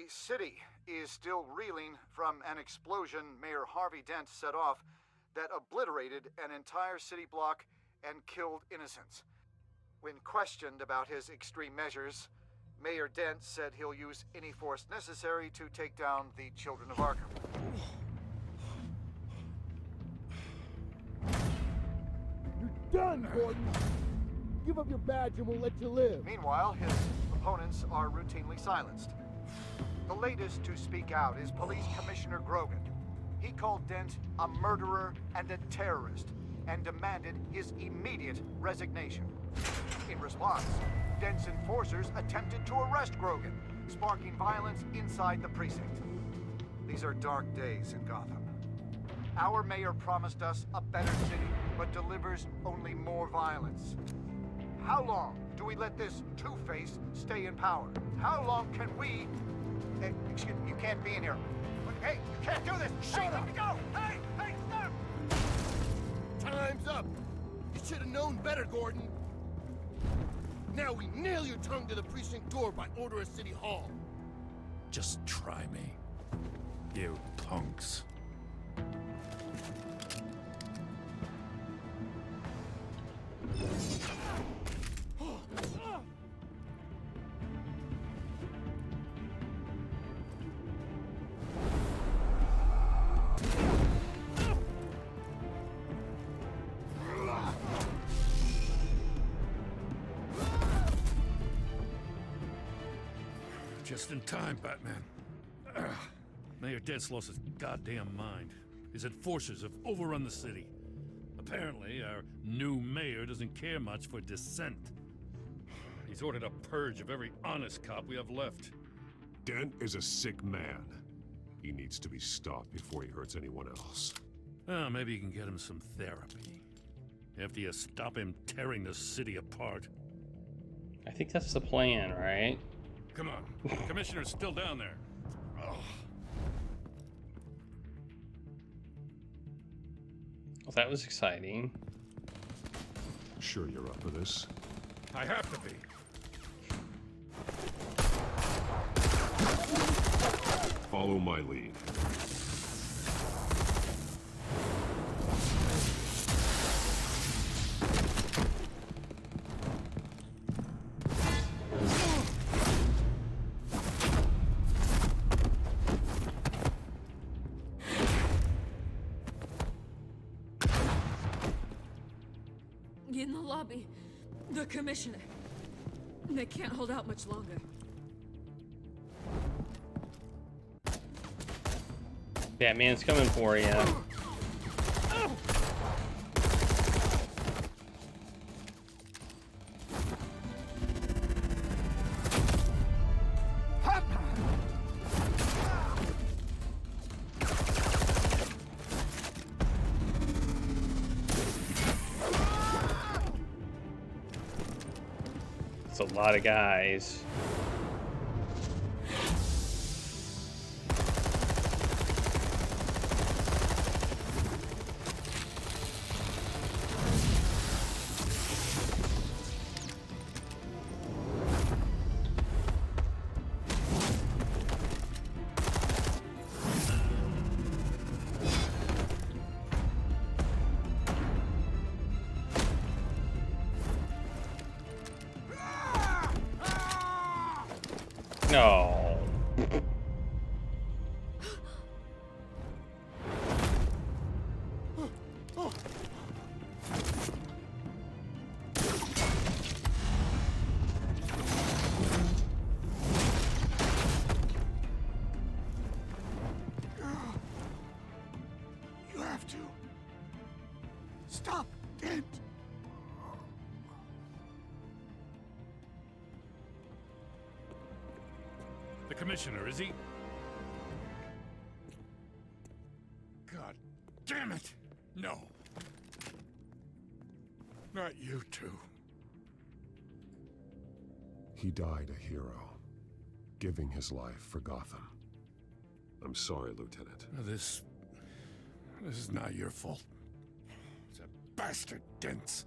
city is still reeling from an explosion Mayor Harvey Dent set off that obliterated an entire city block and killed innocents. When questioned about his extreme measures, Mayor Dent said he'll use any force necessary to take down the Children of Arkham. You're done, Gordon! Give up your badge and we'll let you live. Meanwhile, his opponents are routinely silenced. The latest to speak out is Police Commissioner Grogan. He called Dent a murderer and a terrorist and demanded his immediate resignation. In response, Dent's enforcers attempted to arrest Grogan, sparking violence inside the precinct. These are dark days in Gotham. Our mayor promised us a better city, but delivers only more violence. How long do we let this Two-Face stay in power? How long can we... Hey, excuse me, you can't be in here. Hey, you can't do this! Shut up! Let me go! Hey, stop! Time's up! You should have known better, Gordon. Now we nail your tongue to the precinct door by order of City Hall. Just try me, you punks. Just in time, Batman. Mayor Dent's lost his goddamn mind. His enforcers have overrun the city. Apparently, our new mayor doesn't care much for dissent. He's ordered a purge of every honest cop we have left. Dent is a sick man. He needs to be stopped before he hurts anyone else. Maybe you can get him some therapy. After you stop him tearing the city apart. I think that's the plan, right? Come on. The commissioner's still down there. Oh. Well, that was exciting. Sure you're up for this? I have to be. Follow my lead. In the lobby, the commissioner. They can't hold out much longer. Batman's coming for you. It's a lot of guys. No. You have to. Stop, Dent! The commissioner, is he? God damn it! No. Not you two. He died a hero, giving his life for Gotham. I'm sorry, Lieutenant. This is not your fault. It's a bastard, Dent's.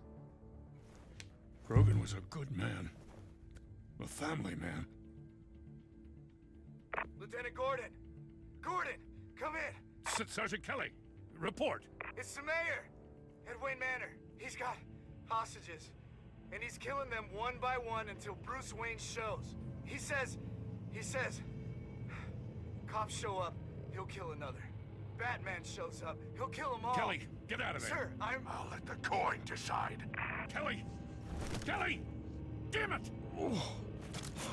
Grogan was a good man. A family man. Lieutenant Gordon! Gordon, come in! Sergeant Kelly, report. It's the mayor! At Wayne Manor. He's got hostages. And he's killing them one by one until Bruce Wayne shows. He says... Cops show up, he'll kill another. Batman shows up, he'll kill them all. Kelly, get out of there. Sir, I'll let the coin decide. Kelly! Kelly! Damn it!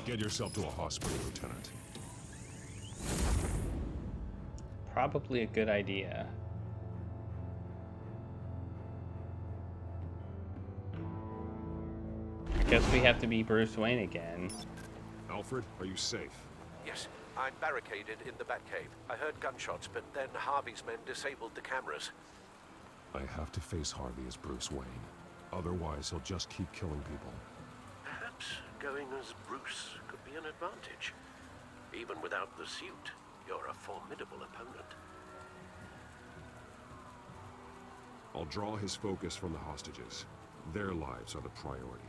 Get yourself to a hospital, Lieutenant. Probably a good idea. I guess we have to be Bruce Wayne again. Alfred, are you safe? Yes, I'm barricaded in the Batcave. I heard gunshots, but then Harvey's men disabled the cameras. I have to face Harvey as Bruce Wayne. Otherwise, he'll just keep killing people. Perhaps going as Bruce could be an advantage. Even without the suit, you're a formidable opponent. I'll draw his focus from the hostages. Their lives are the priority.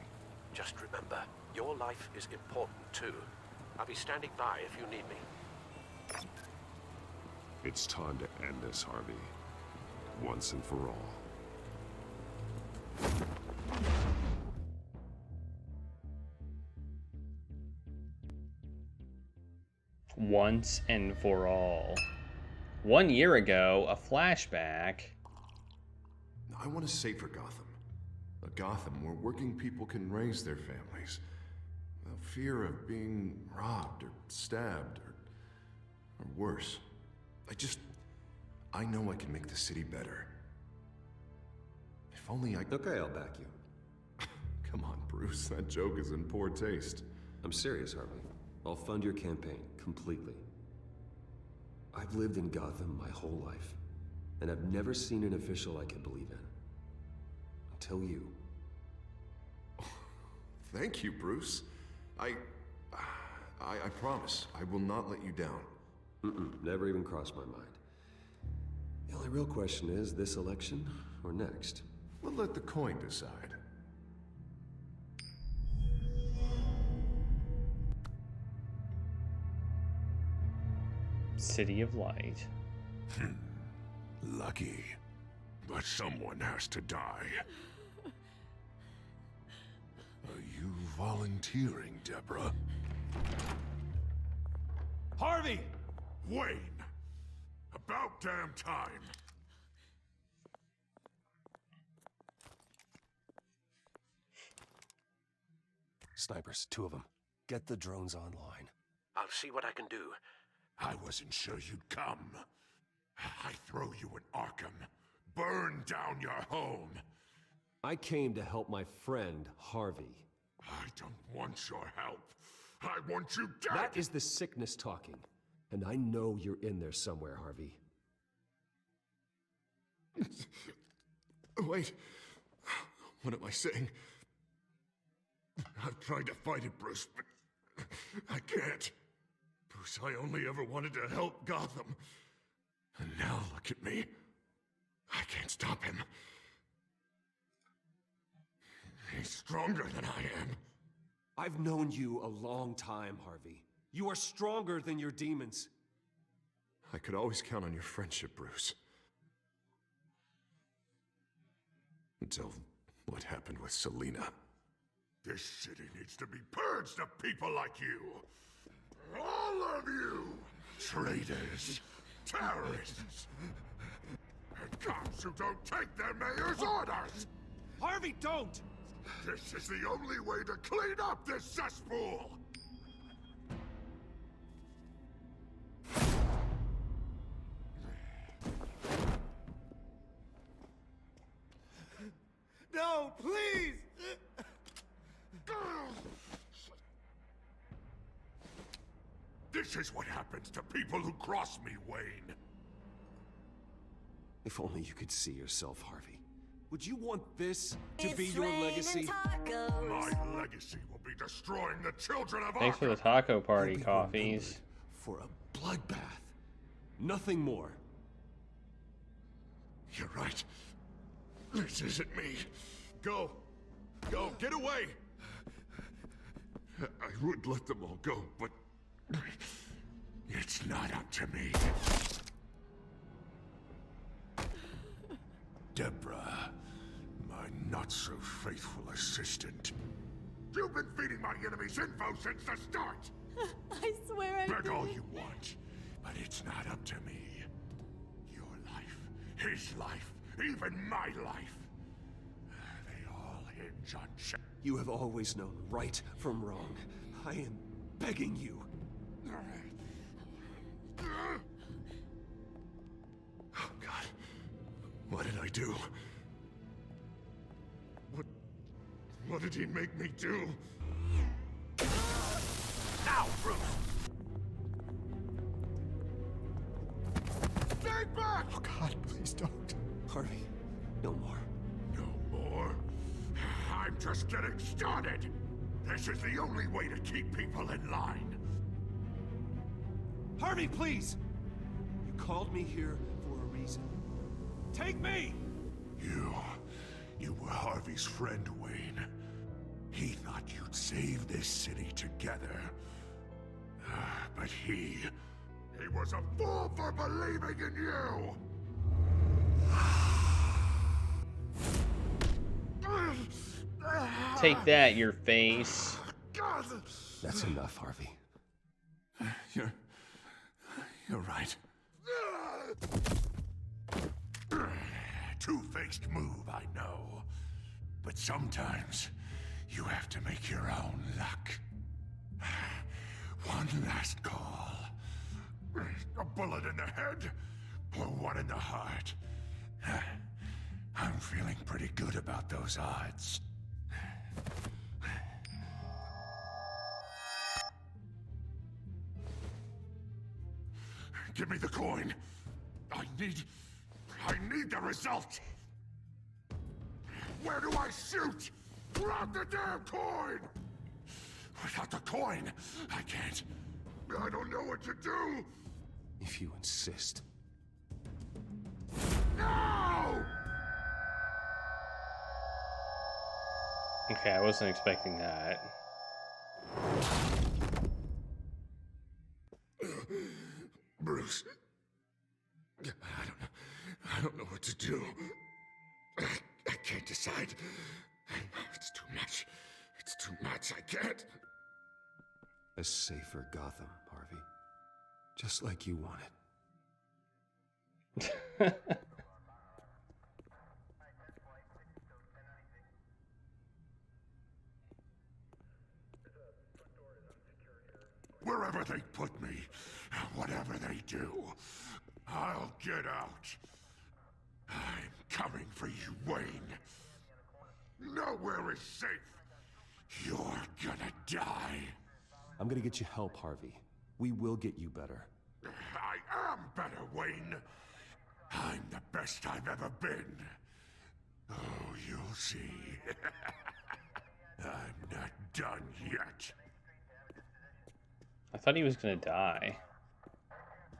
Just remember, your life is important too. I'll be standing by if you need me. It's time to end this, Harvey. Once and for all. Once and for all. 1 year ago, a flashback. I want a safer Gotham. A Gotham where working people can raise their families. Without fear of being robbed or stabbed or worse. I know I can make the city better. If only I... Okay, I'll back you. Come on, Bruce. That joke is in poor taste. I'm serious, Harvey. I'll fund your campaign, completely. I've lived in Gotham my whole life, and I've never seen an official I can believe in. Until you. Thank you, Bruce. I promise, I will not let you down. Never even crossed my mind. The only real question is, this election or next? We'll let the coin decide. City of Light. Lucky. But someone has to die. Are you volunteering, Deborah? Harvey! Wayne! About damn time! Snipers, 2 of them. Get the drones online. I'll see what I can do. I wasn't sure you'd come. I throw you in Arkham. Burn down your home. I came to help my friend, Harvey. I don't want your help. I want you dead! That is the sickness talking. And I know you're in there somewhere, Harvey. Wait. What am I saying? I've tried to fight it, Bruce, but I can't. Bruce, I only ever wanted to help Gotham. And now look at me. I can't stop him. He's stronger than I am. I've known you a long time, Harvey. You are stronger than your demons. I could always count on your friendship, Bruce. Until what happened with Selina. This city needs to be purged of people like you. All of you! Traitors, terrorists, and cops who don't take their mayor's orders! Harvey, don't! This is the only way to clean up this cesspool! No, please! This is what happens to people who cross me, Wayne. If only you could see yourself, Harvey. Would you want this to be your legacy? My legacy will be destroying the children of Thanks for the Arkham. taco party You'll be coffees. remembered for a bloodbath. Nothing more. You're right. This isn't me. Go. Go. Get away. I would let them all go, but It's not up to me. Deborah, my not-so-faithful assistant. You've been feeding my enemies info since the start! I swear I Beg did. all you want, but it's not up to me. Your life, his life, even my life. They all hinge on You have always known right from wrong. I am begging you. Oh, God. What did I do? What did he make me do? Now, Bruce! Stay back! Oh, God, please don't. Harvey, no more. No more? I'm just getting started. This is the only way to keep people in line. Harvey, please! You called me here for a reason. Take me! You were Harvey's friend, Wayne. He thought you'd save this city together. But he was a fool for believing in you! Take that, your face. That's enough, Harvey. You're right. Two-faced move, I know. But sometimes you have to make your own luck. One last call. A bullet in the head, or one in the heart. I'm feeling pretty good about those odds. Give me the coin. I need the result. Where do I shoot? Grab the damn coin! Without the coin, I can't. I don't know what to do. If you insist. No! Okay, I wasn't expecting that. Bruce, I don't know what to do. I can't decide. It's too much. It's too much. I can't. A safer Gotham, Harvey. Just like you wanted. Wherever they put me, whatever they do, I'll get out. I'm coming for you, Wayne. Nowhere is safe. You're gonna die. I'm gonna get you help, Harvey. We will get you better. I am better, Wayne. I'm the best I've ever been. Oh, you'll see. I'm not done yet. I thought he was gonna die,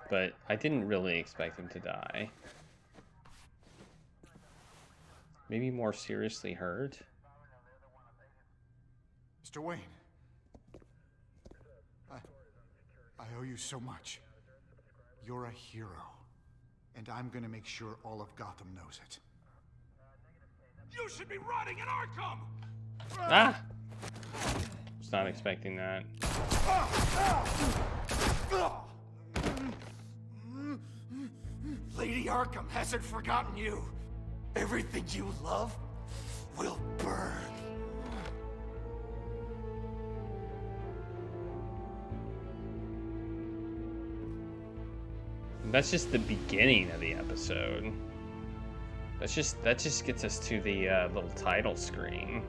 but I didn't really expect him to die. Maybe more seriously hurt. Mr. Wayne. I owe you so much. You're a hero. And I'm gonna make sure all of Gotham knows it. You should be rotting in Arkham! Ah! Was not expecting that. Lady Arkham hasn't forgotten you. Everything you love will burn. That's just the beginning of the episode. That just gets us to the little title screen.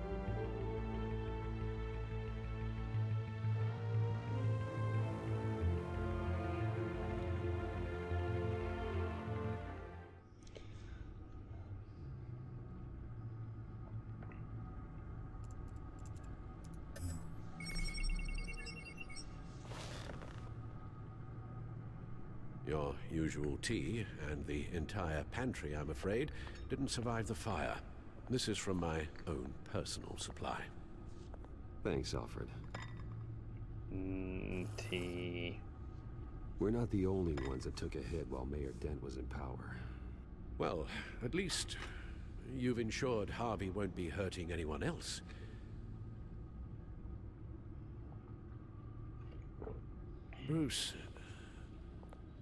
Your usual tea and the entire pantry, I'm afraid, didn't survive the fire. This is from my own personal supply. Thanks, Alfred. Tea. We're not the only ones that took a hit while Mayor Dent was in power. Well, at least you've ensured Harvey won't be hurting anyone else. Bruce,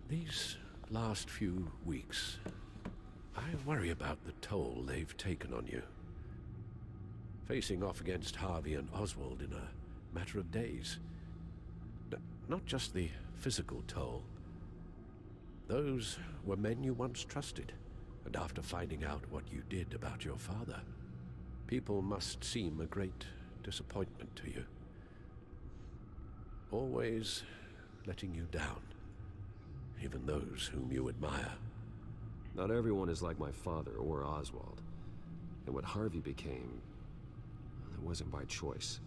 these last few weeks, I worry about the toll they've taken on you. Facing off against Harvey and Oswald in a matter of days. Not just the physical toll. Those were men you once trusted, and after finding out what you did about your father, people must seem a great disappointment to you. Always letting you down, even those whom you admire. Not everyone is like my father or Oswald. And what Harvey became, it wasn't by choice.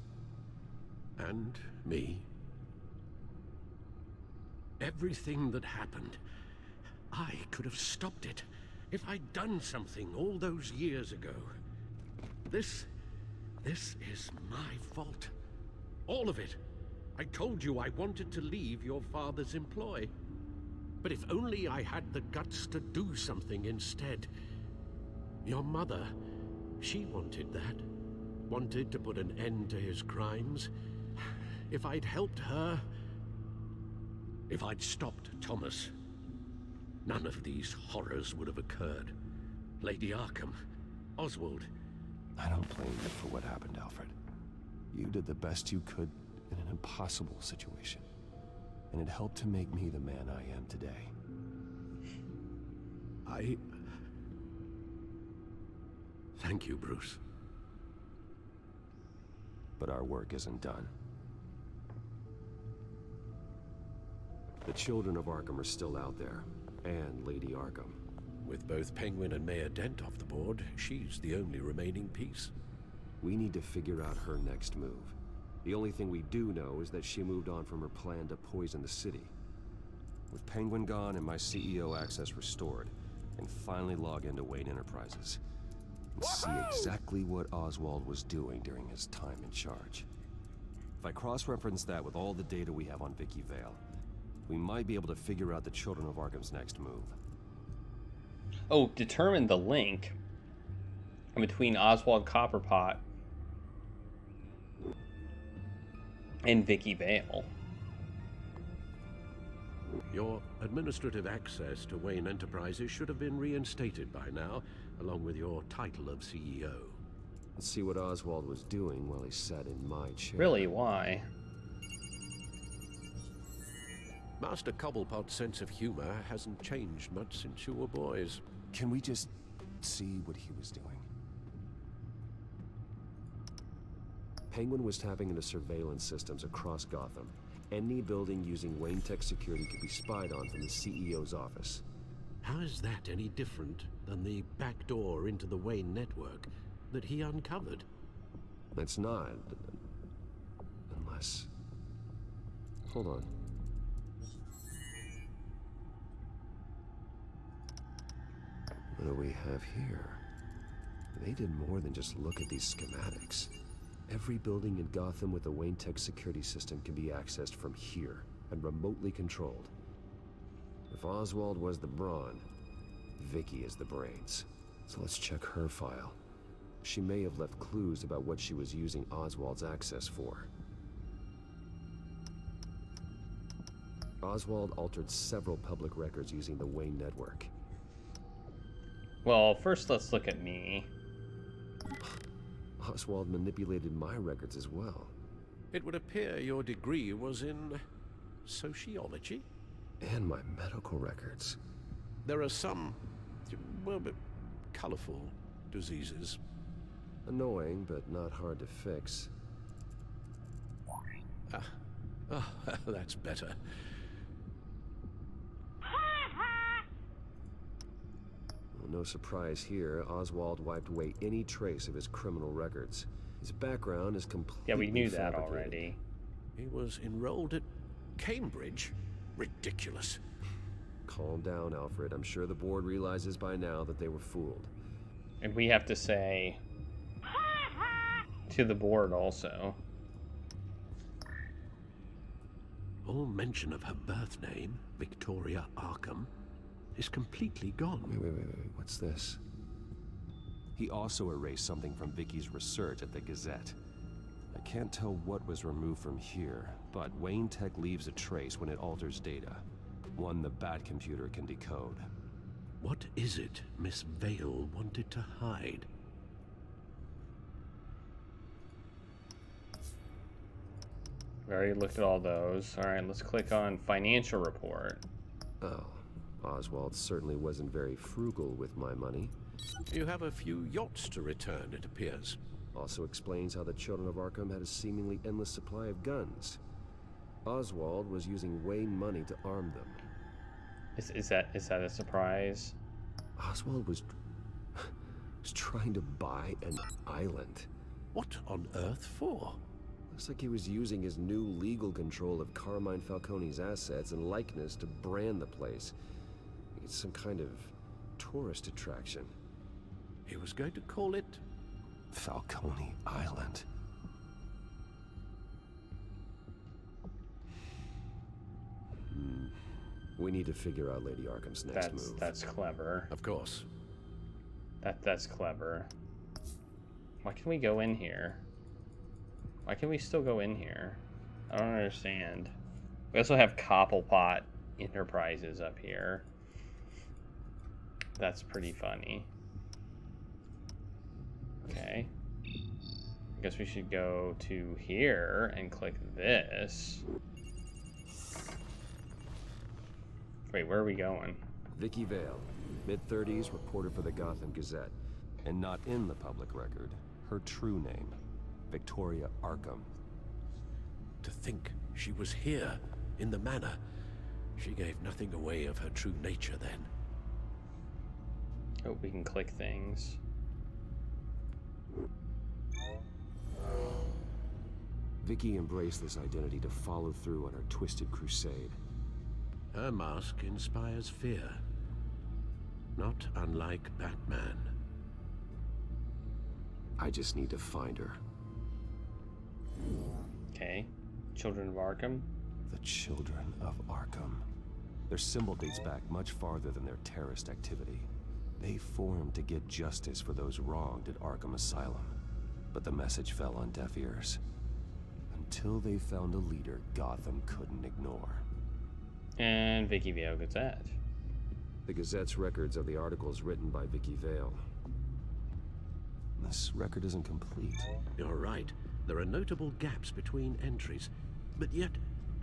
And me. Everything that happened, I could have stopped it if I'd done something all those years ago. This is my fault. All of it. I told you I wanted to leave your father's employ. But if only I had the guts to do something instead. Your mother, she wanted that. Wanted to put an end to his crimes. If I'd helped her, if I'd stopped Thomas, none of these horrors would have occurred. Lady Arkham, Oswald. I don't blame you for what happened, Alfred. You did the best you could in an impossible situation. And it helped to make me the man I am today. Thank you, Bruce. But our work isn't done. The children of Arkham are still out there, and Lady Arkham. With both Penguin and Mayor Dent off the board, she's the only remaining piece. We need to figure out her next move. The only thing we do know is that she moved on from her plan to poison the city. With Penguin gone and my CEO access restored, I can finally log into Wayne Enterprises and see exactly what Oswald was doing during his time in charge. If I cross-reference that with all the data we have on Vicki Vale, we might be able to figure out the Children of Arkham's next move. Oh, determine the link between Oswald Cobblepot and Vicki Vale. Your administrative access to Wayne Enterprises should have been reinstated by now, along with your title of CEO. Let's see what Oswald was doing while he sat in my chair. Really, why? Master Cobblepot's sense of humor hasn't changed much since you were boys. Can we just see what he was doing? Penguin was tapping into surveillance systems across Gotham. Any building using Wayne Tech security could be spied on from the CEO's office. How is that any different than the back door into the Wayne network that he uncovered? It's not. Unless... Hold on. What do we have here? They did more than just look at these schematics. Every building in Gotham with a Wayne Tech security system can be accessed from here and remotely controlled. If Oswald was the brawn, Vicki is the brains. So let's check her file. She may have left clues about what she was using Oswald's access for. Oswald altered several public records using the Wayne network. Well, first let's look at me. Oswald manipulated my records as well. It would appear your degree was in sociology? And my medical records. There are some, well, but colorful diseases. Annoying, but not hard to fix. That's better. Well, no surprise here, Oswald wiped away any trace of his criminal records. His background is completely Yeah, we knew that fabricated. already. He was enrolled at Cambridge? Ridiculous. Calm down, Alfred. I'm sure the board realizes by now that they were fooled. And we have to say to the board also. All mention of her birth name, Victoria Arkham, is completely gone. Wait. What's this? He also erased something from Vicky's research at the Gazette. I can't tell what was removed from here, but Wayne Tech leaves a trace when it alters data. One the Bat computer can decode. What is it Miss Vale wanted to hide? We already looked at all those. Alright, let's click on financial report. Oh, Oswald certainly wasn't very frugal with my money. You have a few yachts to return, it appears. Also explains how the children of Arkham had a seemingly endless supply of guns. Oswald was using Wayne money to arm them. Is that a surprise? Oswald was trying to buy an island. What on earth for? Looks like he was using his new legal control of Carmine Falcone's assets and likeness to brand the place. It's some kind of tourist attraction. He was going to call it Falcone Island. We need to figure out Lady Arkham's next move. That's clever. Of course. That's clever. Why can we go in here? Why can we still go in here? I don't understand. We also have Cobblepot Enterprises up here. That's pretty funny. Okay. I guess we should go to here and click this. Wait, where are we going? Vicki Vale, mid-30s, reporter for the Gotham Gazette. And not in the public record, her true name, Victoria Arkham. To think she was here, in the manor. She gave nothing away of her true nature then. Oh, we can click things. Vicki embraced this identity to follow through on her twisted crusade. Her mask inspires fear. Not unlike Batman. I just need to find her. Okay. Children of Arkham. The Children of Arkham. Their symbol dates back much farther than their terrorist activity. They formed to get justice for those wronged at Arkham Asylum. But the message fell on deaf ears. Until they found a leader Gotham couldn't ignore. And Vicki Vale Gazette. The Gazette's records are the articles written by Vicki Vale. This record isn't complete. You're right. There are notable gaps between entries. But yet,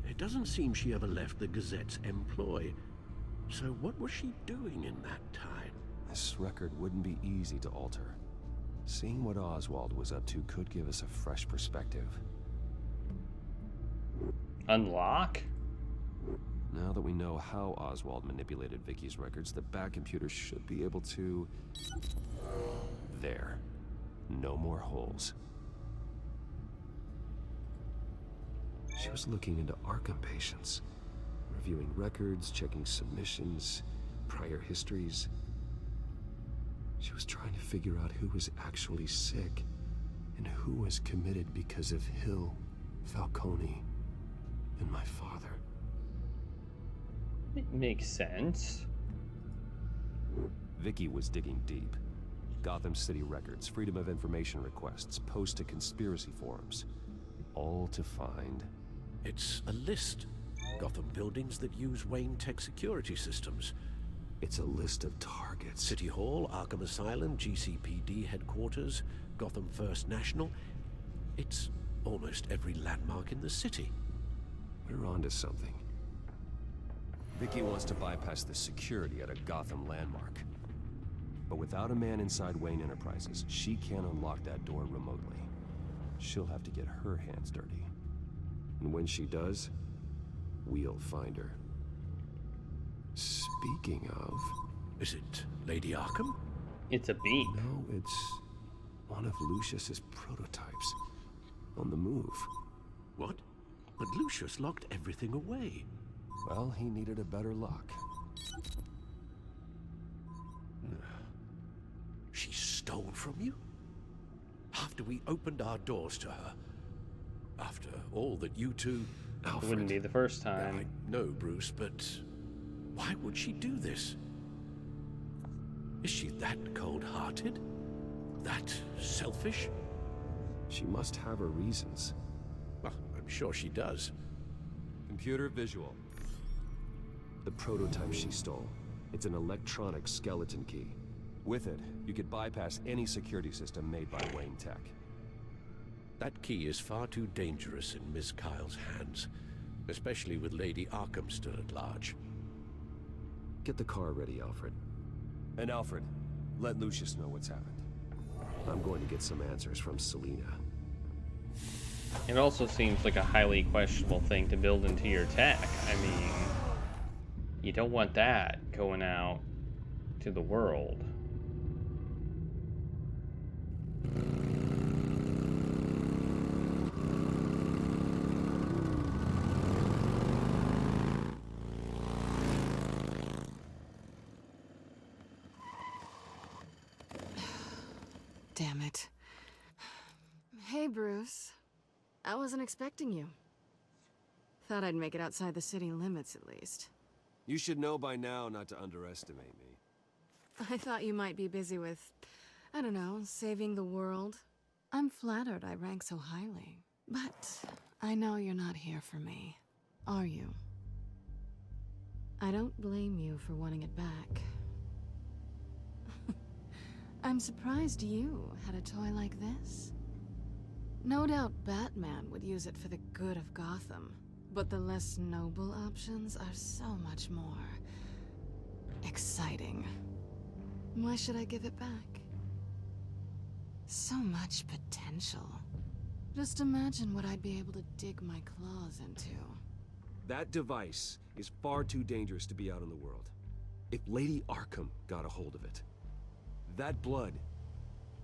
it doesn't seem she ever left the Gazette's employ. So what was she doing in that time? This record wouldn't be easy to alter. Seeing what Oswald was up to could give us a fresh perspective. Unlock? Now that we know how Oswald manipulated Vicky's records, the Bat computer should be able to... There. No more holes. She was looking into Arkham patients, reviewing records, checking submissions, prior histories. She was trying to figure out who was actually sick and who was committed because of Hill, Falcone, and my father. It makes sense. Vicki was digging deep. Gotham City records, Freedom of Information requests, posts to conspiracy forums. All to find... It's a list. Gotham buildings that use Wayne Tech security systems. It's a list of targets. City Hall, Arkham Asylum, GCPD headquarters, Gotham First National. It's almost every landmark in the city. We're onto something. Vicki wants to bypass the security at a Gotham landmark. But without a man inside Wayne Enterprises, she can't unlock that door remotely. She'll have to get her hands dirty. And when she does, we'll find her. Speaking of... Is it Lady Arkham? It's a beep. No, it's one of Lucius's prototypes. On the move. What? But Lucius locked everything away. Well, he needed a better lock. She stole from you? After we opened our doors to her? After all that you two... It Alfred. wouldn't be the first time. I know, Bruce, but why would she do this? Is she that cold-hearted? That selfish? She must have her reasons. Well, I'm sure she does. Computer visual. The prototype she stole. It's an electronic skeleton key. With it, you could bypass any security system made by Wayne Tech. That key is far too dangerous in Miss Kyle's hands, especially with Lady Arkham still at large. Get the car ready, Alfred. And Alfred, let Lucius know what's happened. I'm going to get some answers from Selina. It also seems like a highly questionable thing to build into your tech. I mean, you don't want that going out to the world. Damn it. Hey, Bruce. I wasn't expecting you. Thought I'd make it outside the city limits, at least. You should know by now not to underestimate me. I thought you might be busy with, I don't know, saving the world. I'm flattered I rank so highly. But I know you're not here for me, are you? I don't blame you for wanting it back. I'm surprised you had a toy like this. No doubt Batman would use it for the good of Gotham, but the less noble options are so much more exciting. Why should I give it back? So much potential. Just imagine what I'd be able to dig my claws into. That device is far too dangerous to be out in the world. If Lady Arkham got a hold of it, that blood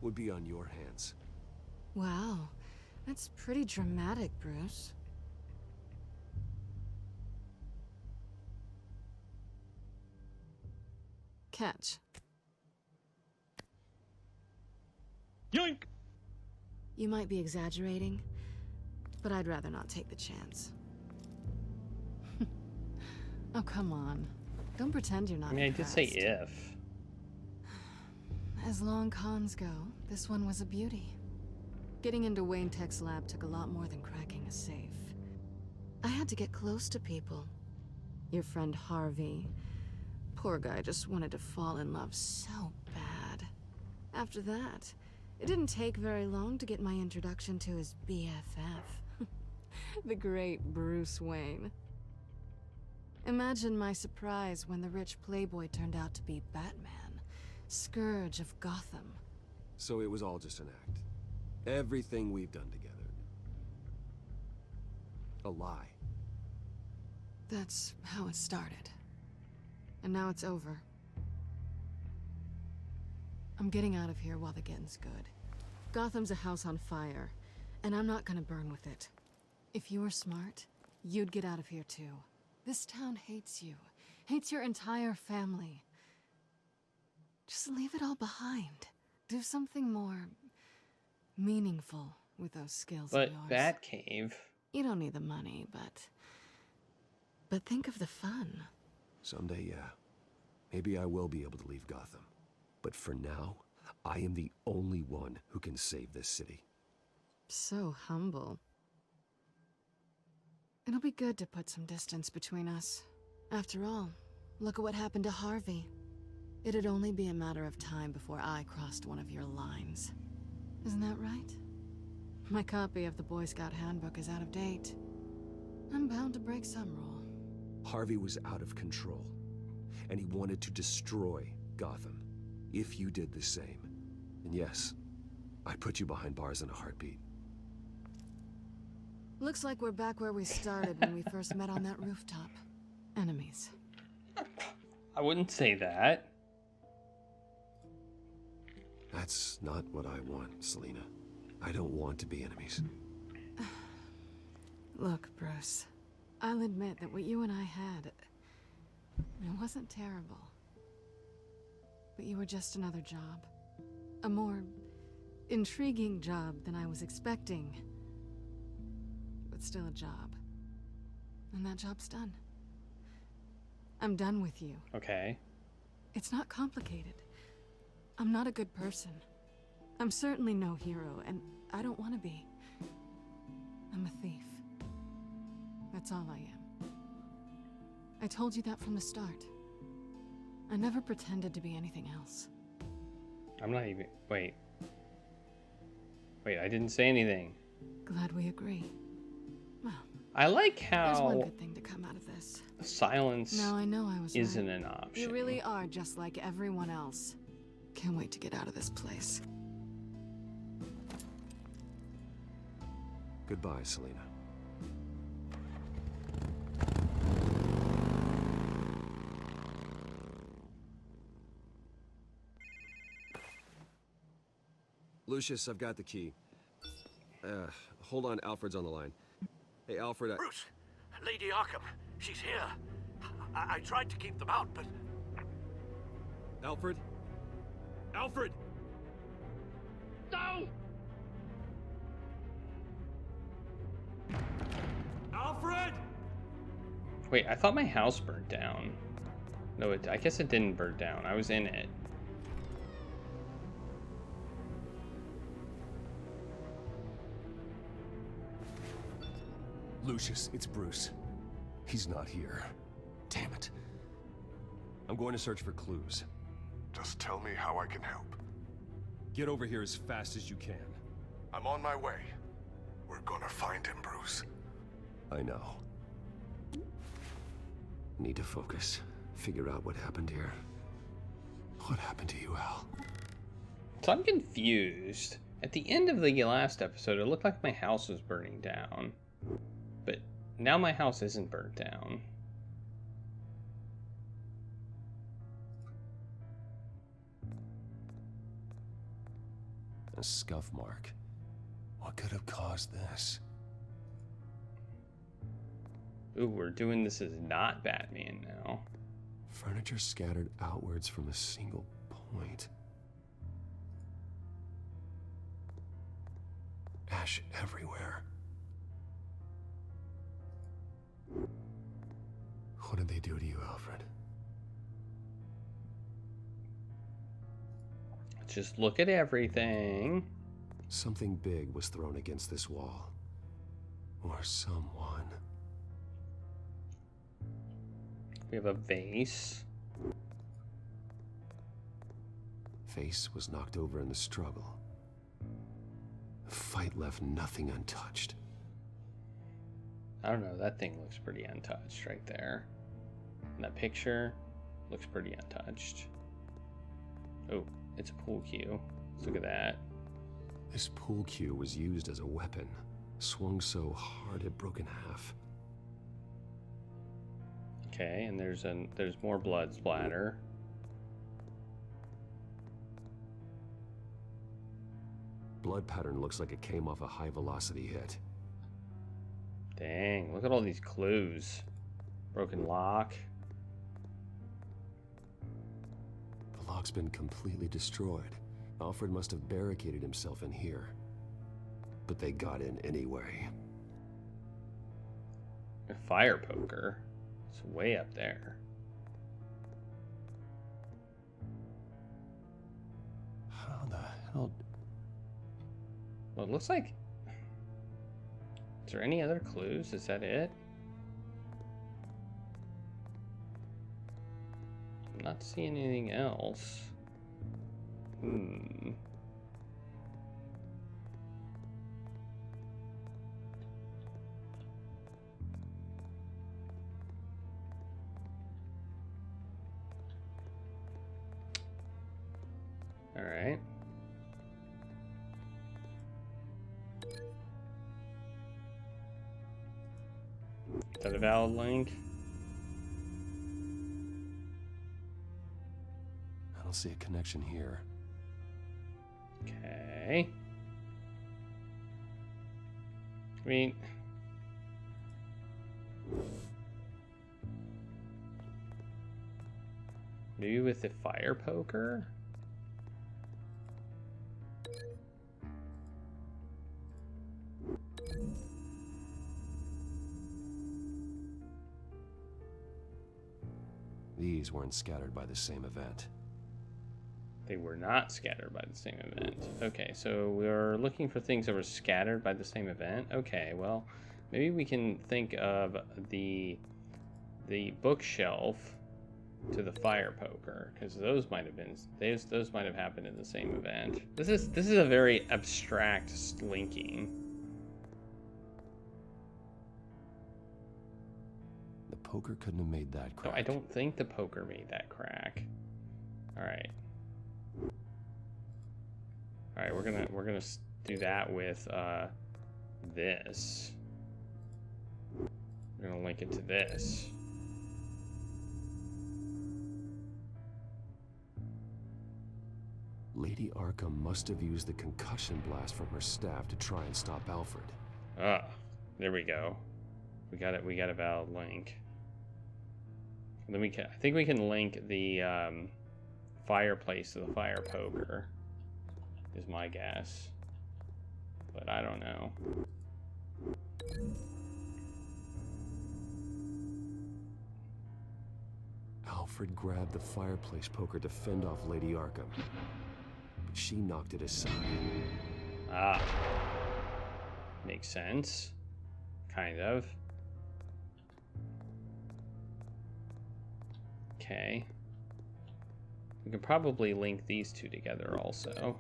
would be on your hands. Wow, that's pretty dramatic, Bruce. Catch. Yoink! You might be exaggerating, but I'd rather not take the chance. Oh, come on. Don't pretend you're not I mean, I did say impressed. if. As long cons go, this one was a beauty. Getting into Wayne Tech's lab took a lot more than cracking a safe. I had to get close to people. Your friend Harvey. Poor guy just wanted to fall in love so bad. After that, it didn't take very long to get my introduction to his BFF. The great Bruce Wayne. Imagine my surprise when the rich playboy turned out to be Batman, Scourge of Gotham. So it was all just an act. Everything we've done together. A lie. That's how it started. And now it's over. I'm getting out of here while the getting's good. Gotham's a house on fire, and I'm not gonna burn with it. If you were smart, you'd get out of here too. This town hates you, hates your entire family. Just leave it all behind. Do something more meaningful with those skills of But yours. Batcave. You don't need the money, but think of the fun. Someday, yeah. Maybe I will be able to leave Gotham. But for now, I am the only one who can save this city. So humble. It'll be good to put some distance between us. After all, look at what happened to Harvey. It'd only be a matter of time before I crossed one of your lines. Isn't that right? My copy of the Boy Scout Handbook is out of date. I'm bound to break some rule. Harvey was out of control, and he wanted to destroy Gotham. If you did the same. And yes, I'd put you behind bars in a heartbeat. Looks like we're back where we started when we first met on that rooftop. Enemies. I wouldn't say that. That's not what I want, Selina. I don't want to be enemies. Look, Bruce. I'll admit that what you and I had, it wasn't terrible. But you were just another job. A more intriguing job than I was expecting. But still a job. and that job's done. I'm done with you. Okay. It's not complicated. I'm not a good person. I'm certainly no hero, and I don't want to be. I'm a thief. That's all I am. I told you that from the start. I never pretended to be anything else. I'm not even... Wait. Wait, I didn't say anything. Glad we agree. Well, I like there's one how good thing to come out of this. silence No, I know I was isn't right. an option. You really are just like everyone else. Can't wait to get out of this place. Goodbye, Selena. Lucius, I've got the key. Hold on, Alfred's on the line. Hey, Alfred, Bruce, Lady Arkham, she's here. I tried to keep them out, but... Alfred? Alfred! No! Alfred! Wait, I thought my house burned down. No, I guess it didn't burn down. I was in it. Lucius, it's Bruce. He's not here. Damn it. I'm going to search for clues. Just tell me how I can help. Get over here as fast as you can. I'm on my way. We're gonna find him, Bruce. I know. Need to focus. Figure out what happened here. What happened to you, Al? So I'm confused. At the end of the last episode, it looked like my house was burning down. But now my house isn't burnt down. A scuff mark. What could have caused this? Ooh, we're doing this as not Batman now. Furniture scattered outwards from a single point. Ash everywhere. What did they do to you, Alfred? Just look at everything. Something big was thrown against this wall. Or someone. We have a vase. Face was knocked over in the struggle. The fight left nothing untouched. I don't know, that thing looks pretty untouched right there. And that picture looks pretty untouched. Oh, it's a pool cue. Let's look at that. This pool cue was used as a weapon. Swung so hard it broke in half. Okay, and there's more blood splatter. Blood pattern looks like it came off a high velocity hit. Dang, look at all these clues. Broken lock. The lock's been completely destroyed. Alfred must have barricaded himself in here. But they got in anyway. A fire poker. It's way up there. How the hell? Well, it looks like... Is there any other clues? Is that it? I'm not seeing anything else. All right. Is that a valid link? I don't see a connection here. Okay. I mean... Maybe with the fire poker? These weren't scattered by the same event. They were not scattered by the same event. Okay, so we're looking for things that were scattered by the same event. Okay, well, maybe we can think of the bookshelf to the fire poker, because those might have been those might have happened in the same event. This is a very abstract linking. The poker couldn't have made that crack. No, I don't think the poker made that crack. All right, we're gonna do that with this. We're gonna link it to this. Lady Arkham must have used the concussion blast from her staff to try and stop Alfred. Ah, there we go. We got it. We got a valid link. And then I think we can link the fireplace to the fire poker. Is my guess, but I don't know. Alfred grabbed the fireplace poker to fend off Lady Arkham. But she knocked it aside. Ah. Makes sense. Kind of. Okay. We can probably link these two together also.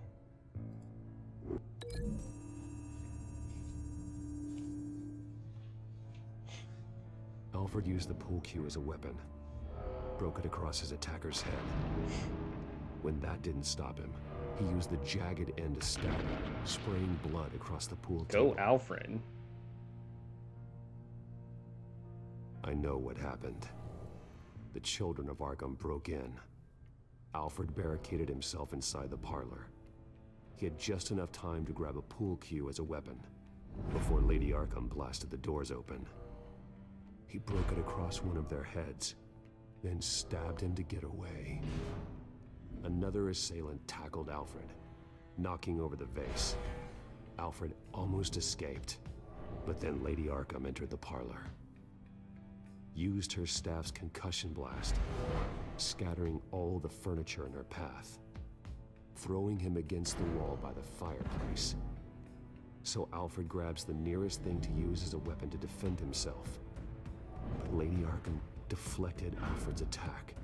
Alfred used the pool cue as a weapon. Broke it across his attacker's head. When that didn't stop him, he used the jagged end to stab him, spraying blood across the pool table. Go, Alfred. I know what happened. The children of Arkham broke in. Alfred barricaded himself inside the parlor. He had just enough time to grab a pool cue as a weapon before Lady Arkham blasted the doors open. He broke it across one of their heads, then stabbed him to get away. Another assailant tackled Alfred, knocking over the vase. Alfred almost escaped, but then Lady Arkham entered the parlor. Used her staff's concussion blast, scattering all the furniture in her path, throwing him against the wall by the fireplace. So Alfred grabs the nearest thing to use as a weapon to defend himself. But Lady Arkham deflected Alfred's attack,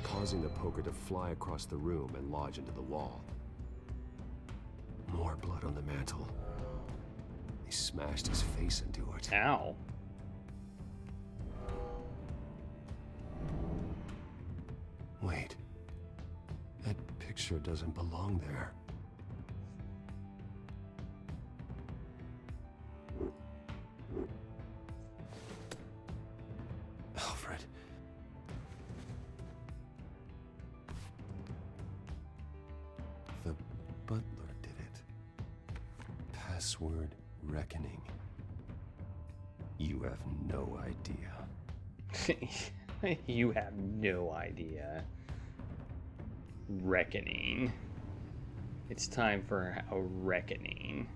causing the poker to fly across the room and lodge into the wall. More blood on the mantle. He smashed his face into it. Ow. Wait. That picture doesn't belong there. Alfred. The butler did it. Password reckoning. You have no idea. You have no idea. Reckoning. It's time for a reckoning.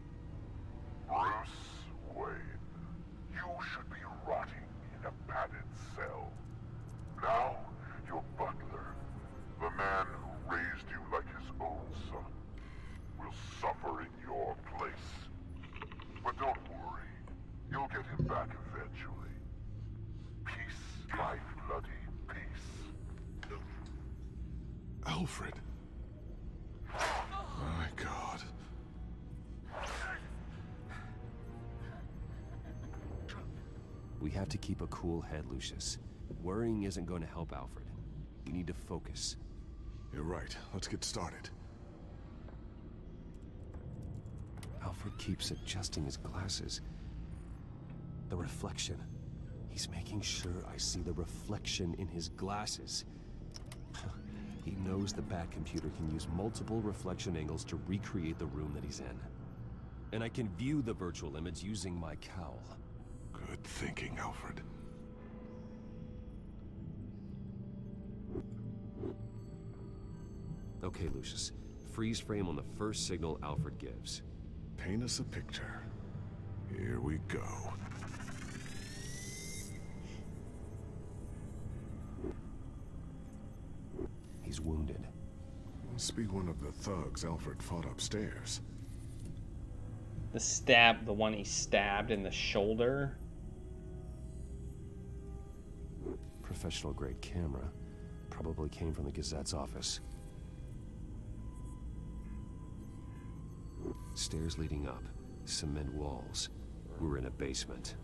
Bruce Wayne, you should be rotting in a padded cell. Now, your butler, the man who raised you like his own son, will suffer in your place. But don't worry, you'll get him back eventually. Peace, my bloody peace. Alfred. My God. We have to keep a cool head, Lucius. Worrying isn't going to help Alfred. You need to focus. You're right. Let's get started. Alfred keeps adjusting his glasses. The reflection. He's making sure I see the reflection in his glasses. He knows the Bat-computer can use multiple reflection angles to recreate the room that he's in. And I can view the virtual image using my cowl. Good thinking, Alfred. Okay, Lucius. Freeze frame on the first signal Alfred gives. Paint us a picture. Here we go. he's wounded. Must be one of the thugs Alfred fought upstairs. The one he stabbed in the shoulder. Professional grade camera. Probably came from the Gazette's office. Stairs leading up. Cement walls. We're in a basement.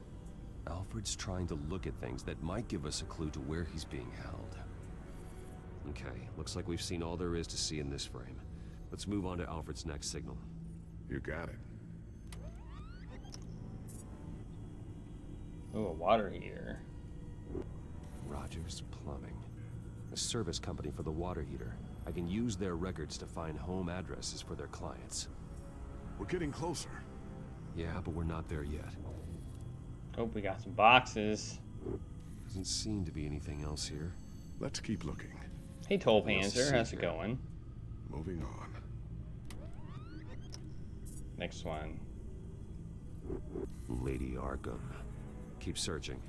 Alfred's trying to look at things that might give us a clue to where he's being held. Okay, looks like we've seen all there is to see in this frame. Let's move on to Alfred's next signal. You got it. Oh, a water heater. Rogers Plumbing. A service company for the water heater. I can use their records to find home addresses for their clients. We're getting closer. Yeah, but we're not there yet. Oh, we got some boxes. Doesn't seem to be anything else here. Let's keep looking. Hey, Toll Panzer, how's it going? Moving on. Next one. Lady Arkham. Keep searching.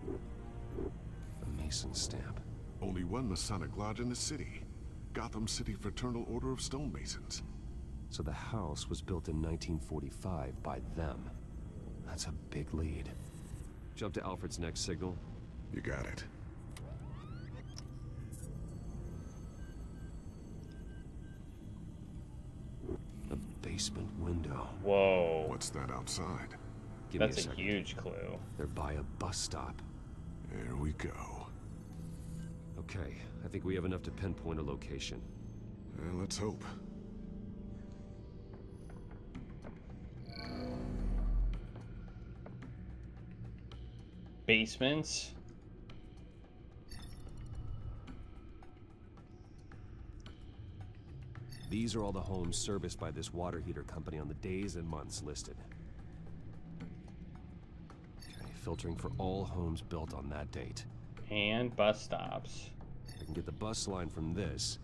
A Mason stamp. Only one Masonic lodge in the city. Gotham City Fraternal Order of Stonemasons. So the house was built in 1945 by them. That's a big lead. Jump to Alfred's next signal. You got it. A basement window. Whoa. What's that outside? Give That's me a a second. huge clue. They're by a bus stop. There we go. Okay, I think we have enough to pinpoint a location. Let's hope. Basements. These are all the homes serviced by this water heater company on the days and months listed. Okay, filtering for all homes built on that date. And bus stops. I can get the bus line from this,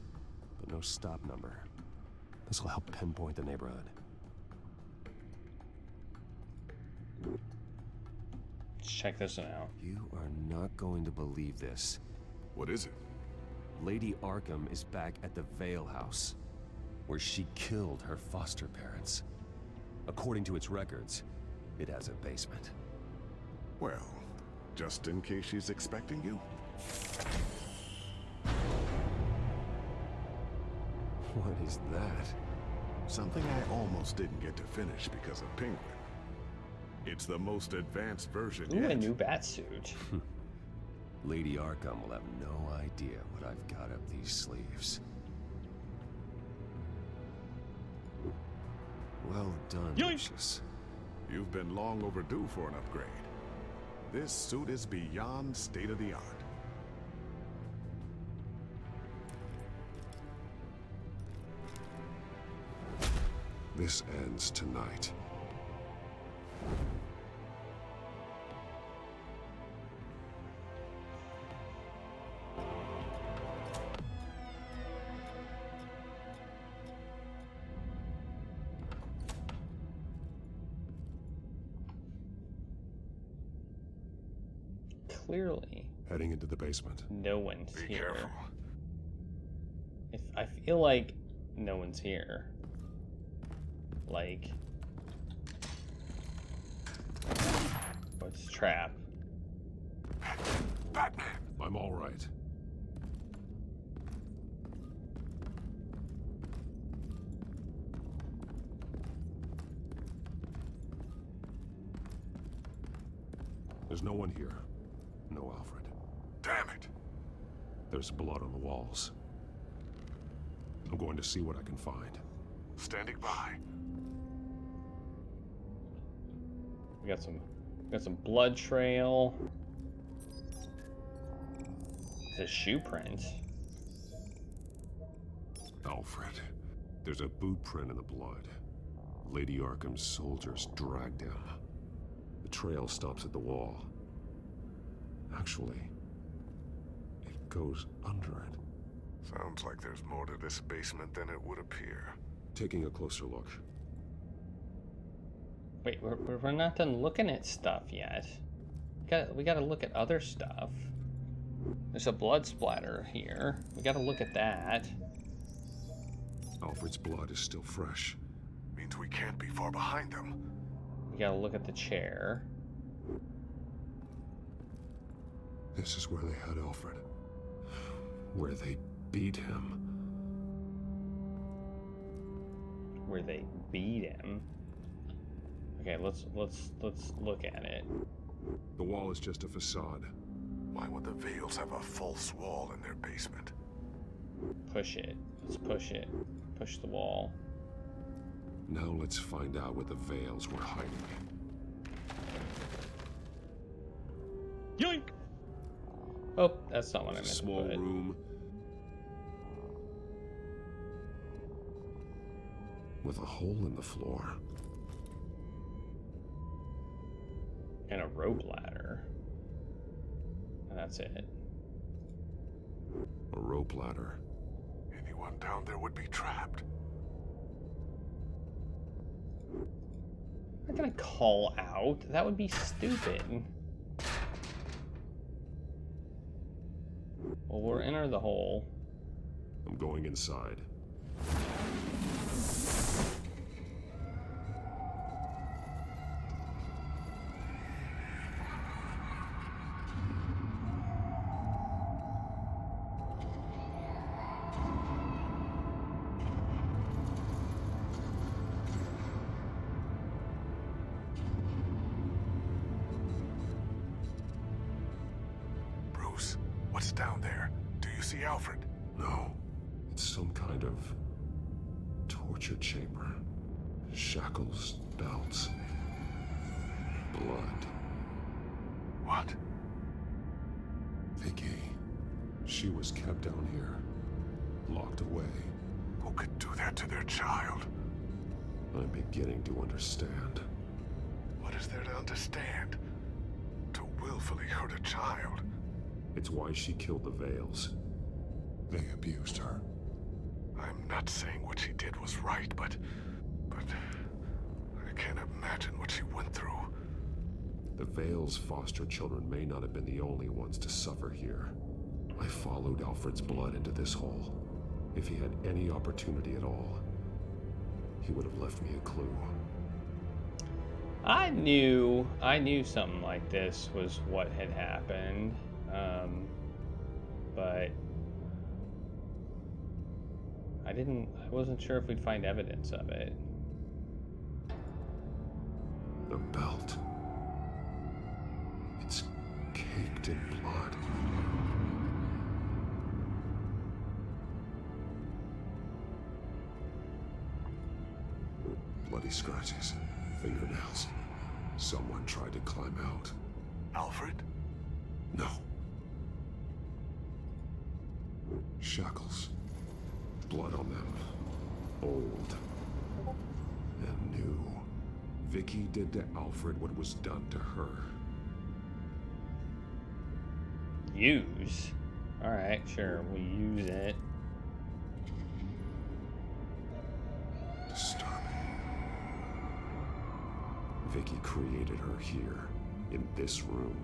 but no stop number. This will help pinpoint the neighborhood. Let's check this one out. You are not going to believe this. What is it? Lady Arkham is back at the Vale house, where she killed her foster parents. According to its records, it has a basement. Well, just in case she's expecting you. What is that? Something I almost didn't get to finish because of Penguin. It's the most advanced version Ooh, yet. a new bat suit. Lady Arkham will have no idea what I've got up these sleeves. Well done, Lucius. You've been long overdue for an upgrade. This suit is beyond state-of-the-art. This ends tonight. Clearly, Heading into the basement. no one's Be here. careful. I feel like no one's here. Like, what's trap? Batman! I'm all right. There's no one here. No Alfred. Damn it! There's blood on the walls. I'm going to see what I can find. Standing by. We got some blood trail. It's a shoe print. Alfred. There's a boot print in the blood. Lady Arkham's soldiers dragged him. The trail stops at the wall. Actually, it goes under it. Sounds like there's more to this basement than it would appear. Taking a closer look. Wait, we're not done looking at stuff yet. We gotta look at other stuff. There's a blood splatter here. We gotta look at that. Alfred's blood is still fresh. Means we can't be far behind them. We gotta look at the chair. This is where they had Alfred. Where they beat him. Where they beat him. Okay, let's look at it. The wall is just a facade. Why would the Vales have a false wall in their basement? Push it. Let's push it. Push the wall. Now let's find out what the Vales were hiding. Yoink! Oh, that's not what I meant. Small to put. room with a hole in the floor. And a rope ladder. And that's it. A rope ladder. Anyone down there would be trapped. I'm not gonna call out. That would be stupid. Well, we'll enter the hole. I'm going inside. Bruce, what's down there? Do you see Alfred? No. It's some kind of torture chamber. Shackles, belts, blood. What? Vicki. She was kept down here, locked away. Who could do that to their child? I'm beginning to understand. What is there to understand? To willfully hurt a child? It's why she killed the Vales. They abused her. I'm not saying what she did was right, but I can't imagine what she went through. The Vales' foster children may not have been the only ones to suffer here. I followed Alfred's blood into this hole. If he had any opportunity at all, he would have left me a clue. I knew something like this was what had happened, but I wasn't sure if we'd find evidence of it. The belt. It's caked in blood. Bloody scratches, fingernails. Someone tried to climb out. Alfred? No. Shackles. Blood on them. Old. And new. Vicki did to Alfred what was done to her. Use? Alright, sure, we use it. Disturbing. Vicki created her here, in this room.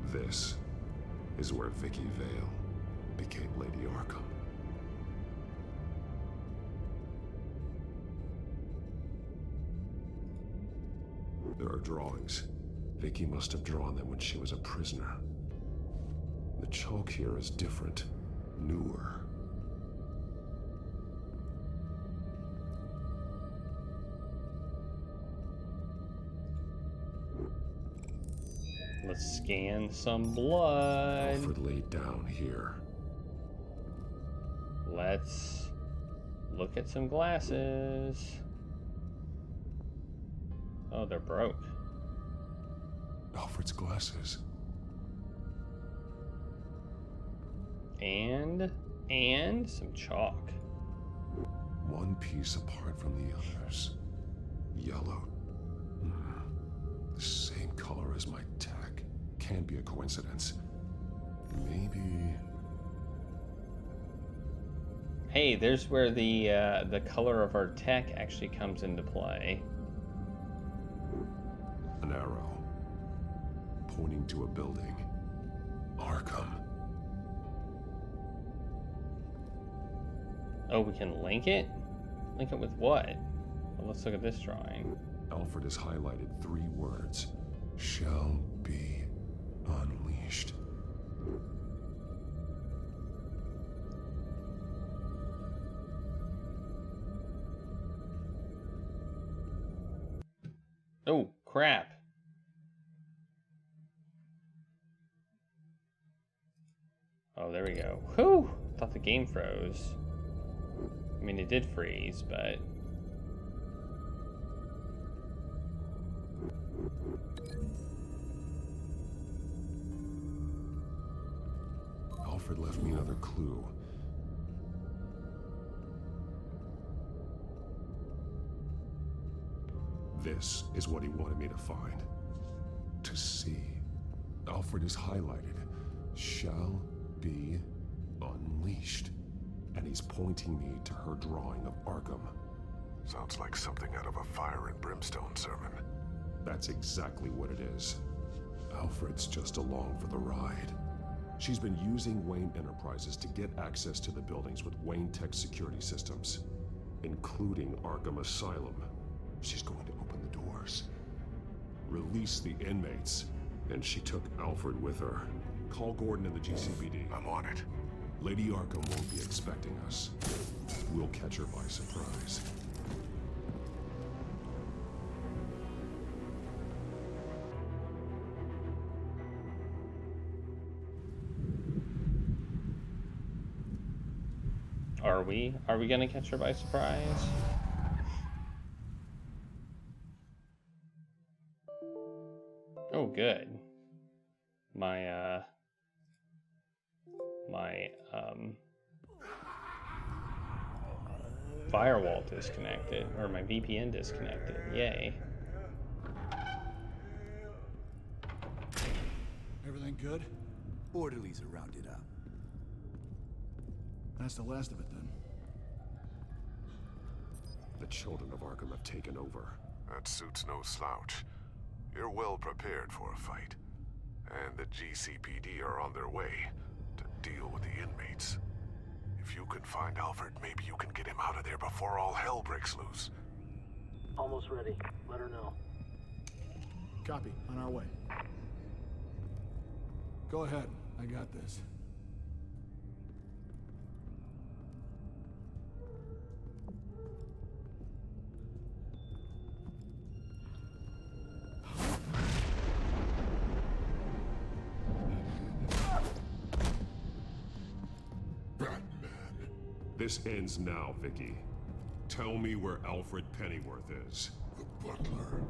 This is where Vicki Vale became Lady Arkham. There are drawings. Vicki must have drawn them when she was a prisoner. The chalk here is different, newer. Let's scan some blood. Alfred laid down here. Let's look at some glasses. Oh, they're broke. Alfred's glasses. And some chalk. One piece apart from the others. Yellow. The same color as my tech. Can't be a coincidence. Maybe... Hey, there's where the color of our tech actually comes into play. An arrow. Pointing to a building. Arkham. Oh, we can link it? Link it with what? Well, let's look at this drawing. Alfred has highlighted 3 words. Shall be unleashed. Oh, crap. Oh, there we go. Whew! Thought the game froze. I mean, it did freeze, but... Alfred left me another clue. This is what he wanted me to find. To see. Alfred is highlighted. Shall be unleashed. And he's pointing me to her drawing of Arkham. Sounds like something out of a fire and brimstone sermon. That's exactly what it is. Alfred's just along for the ride. She's been using Wayne Enterprises to get access to the buildings with Wayne Tech security systems, including Arkham Asylum. She's going to open the doors, release the inmates, and she took Alfred with her. Call Gordon and the GCPD. I'm on it. Lady Arkham won't be expecting us. We'll catch her by surprise. Are we gonna catch her by surprise? Oh, good. My firewall disconnected, or my VPN disconnected. Yay. Everything good? Orderlies are rounded up. That's the last of it, then. The children of Arkham have taken over. That suit's no slouch. You're well prepared for a fight. And the GCPD are on their way to deal with the inmates. If you can find Alfred, maybe you can get him out of there before all hell breaks loose. Almost ready. Let her know. Copy. On our way. Go ahead. I got this. This ends now, Vicki. Tell me where Alfred Pennyworth is. The butler.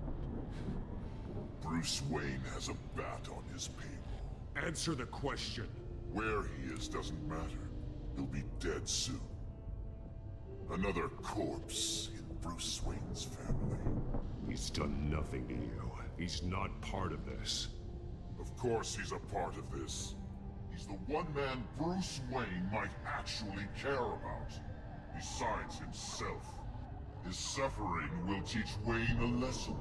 Bruce Wayne has a bat on his table. Answer the question. Where he is doesn't matter. He'll be dead soon. Another corpse in Bruce Wayne's family. He's done nothing to you. He's not part of this. Of course he's a part of this. He's the one man Bruce Wayne might actually care about. Besides himself. His suffering will teach Wayne a lesson.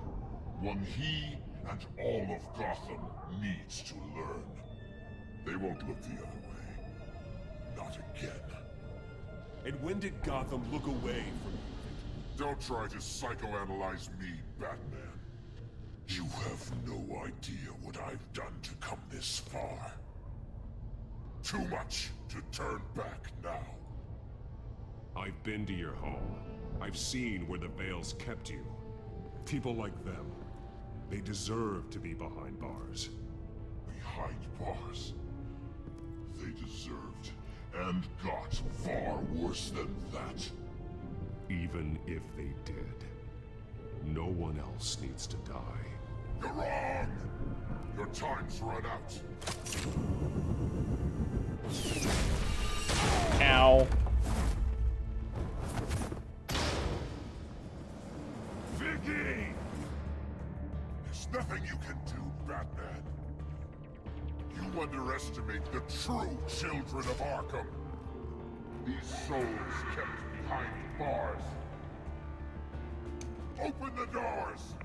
One he and all of Gotham needs to learn. They won't look the other way. Not again. And when did Gotham look away from you? Don't try to psychoanalyze me, Batman. You have no idea what I've done to come this far. Too much to turn back now. I've been to your home. I've seen where the Vales kept you. People like them, they deserve to be behind bars. Behind bars? They deserved and got far worse than that. Even if they did, no one else needs to die. You're wrong! Your time's run out. Ow. Vicki! There's nothing you can do, Batman. You underestimate the true children of Arkham. These souls kept behind bars. Open the doors!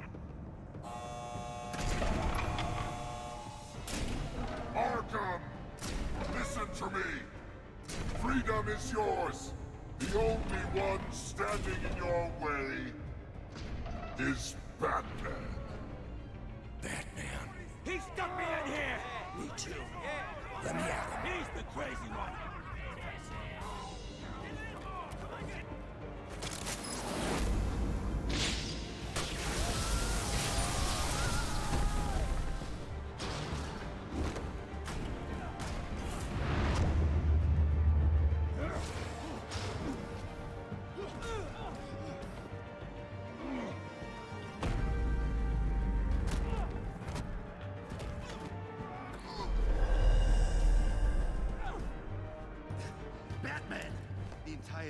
Arkham! Listen to me! Freedom is yours! The only one standing in your way is Batman. Batman. He stuck me in here! Me too. Let me at him. He's the crazy one!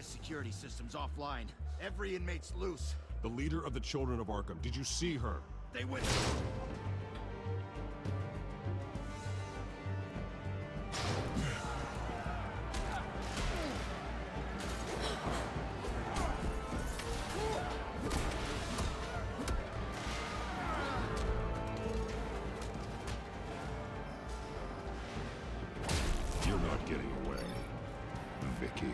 Security system's offline. Every inmate's loose. The leader of the Children of Arkham, did you see her? They went... You're not getting away, Vicki.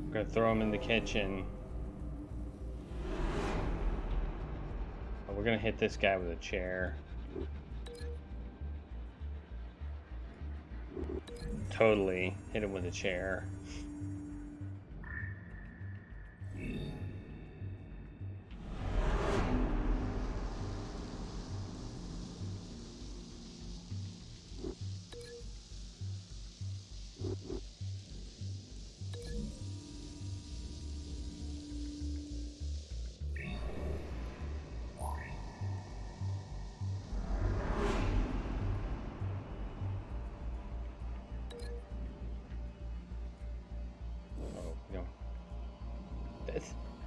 We're gonna throw him in the kitchen. Oh, we're gonna hit this guy with a chair. Totally hit him with a chair.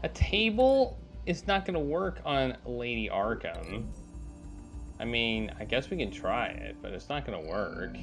A table is not going to work on Lady Arkham. I mean, I guess we can try it, but it's not going to work.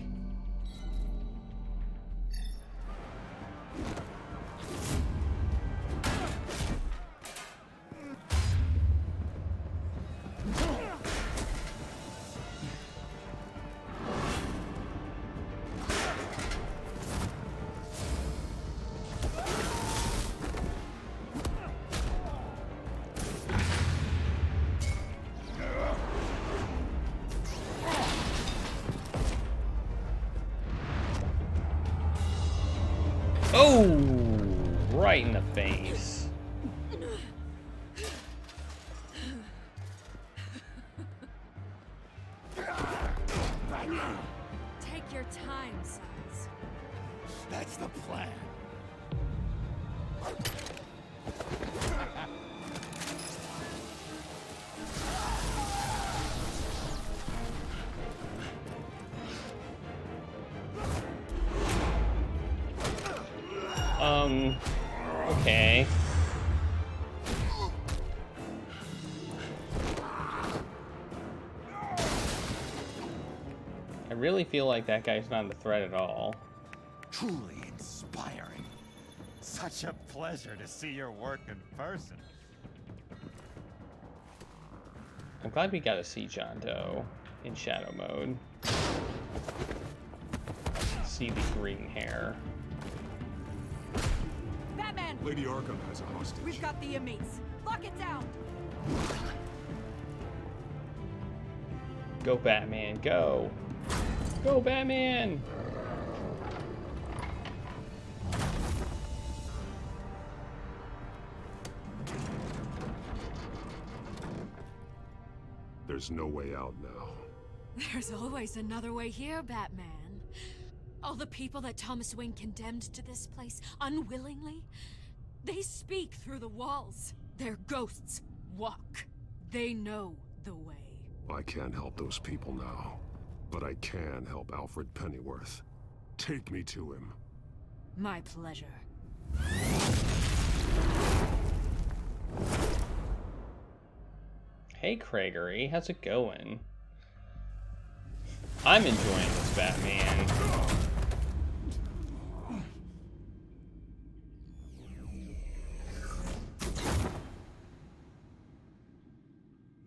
Oh, right in the face. Take your time, Size. That's the plan. Okay. I really feel like that guy's not a threat at all. Truly inspiring. Such a pleasure to see your work in person. I'm glad we got to see John Doe in shadow mode. See the green hair. Batman! Lady Arkham has a hostage. We've got the inmates. Lock it down! Go, Batman, go! Go, Batman! There's no way out now. There's always another way here, Batman. All the people that Thomas Wayne condemned to this place unwillingly, they speak through the walls. Their ghosts walk. They know the way. I can't help those people now. But I can help Alfred Pennyworth. Take me to him. My pleasure. Hey, Craigery, how's it going? I'm enjoying this Batman.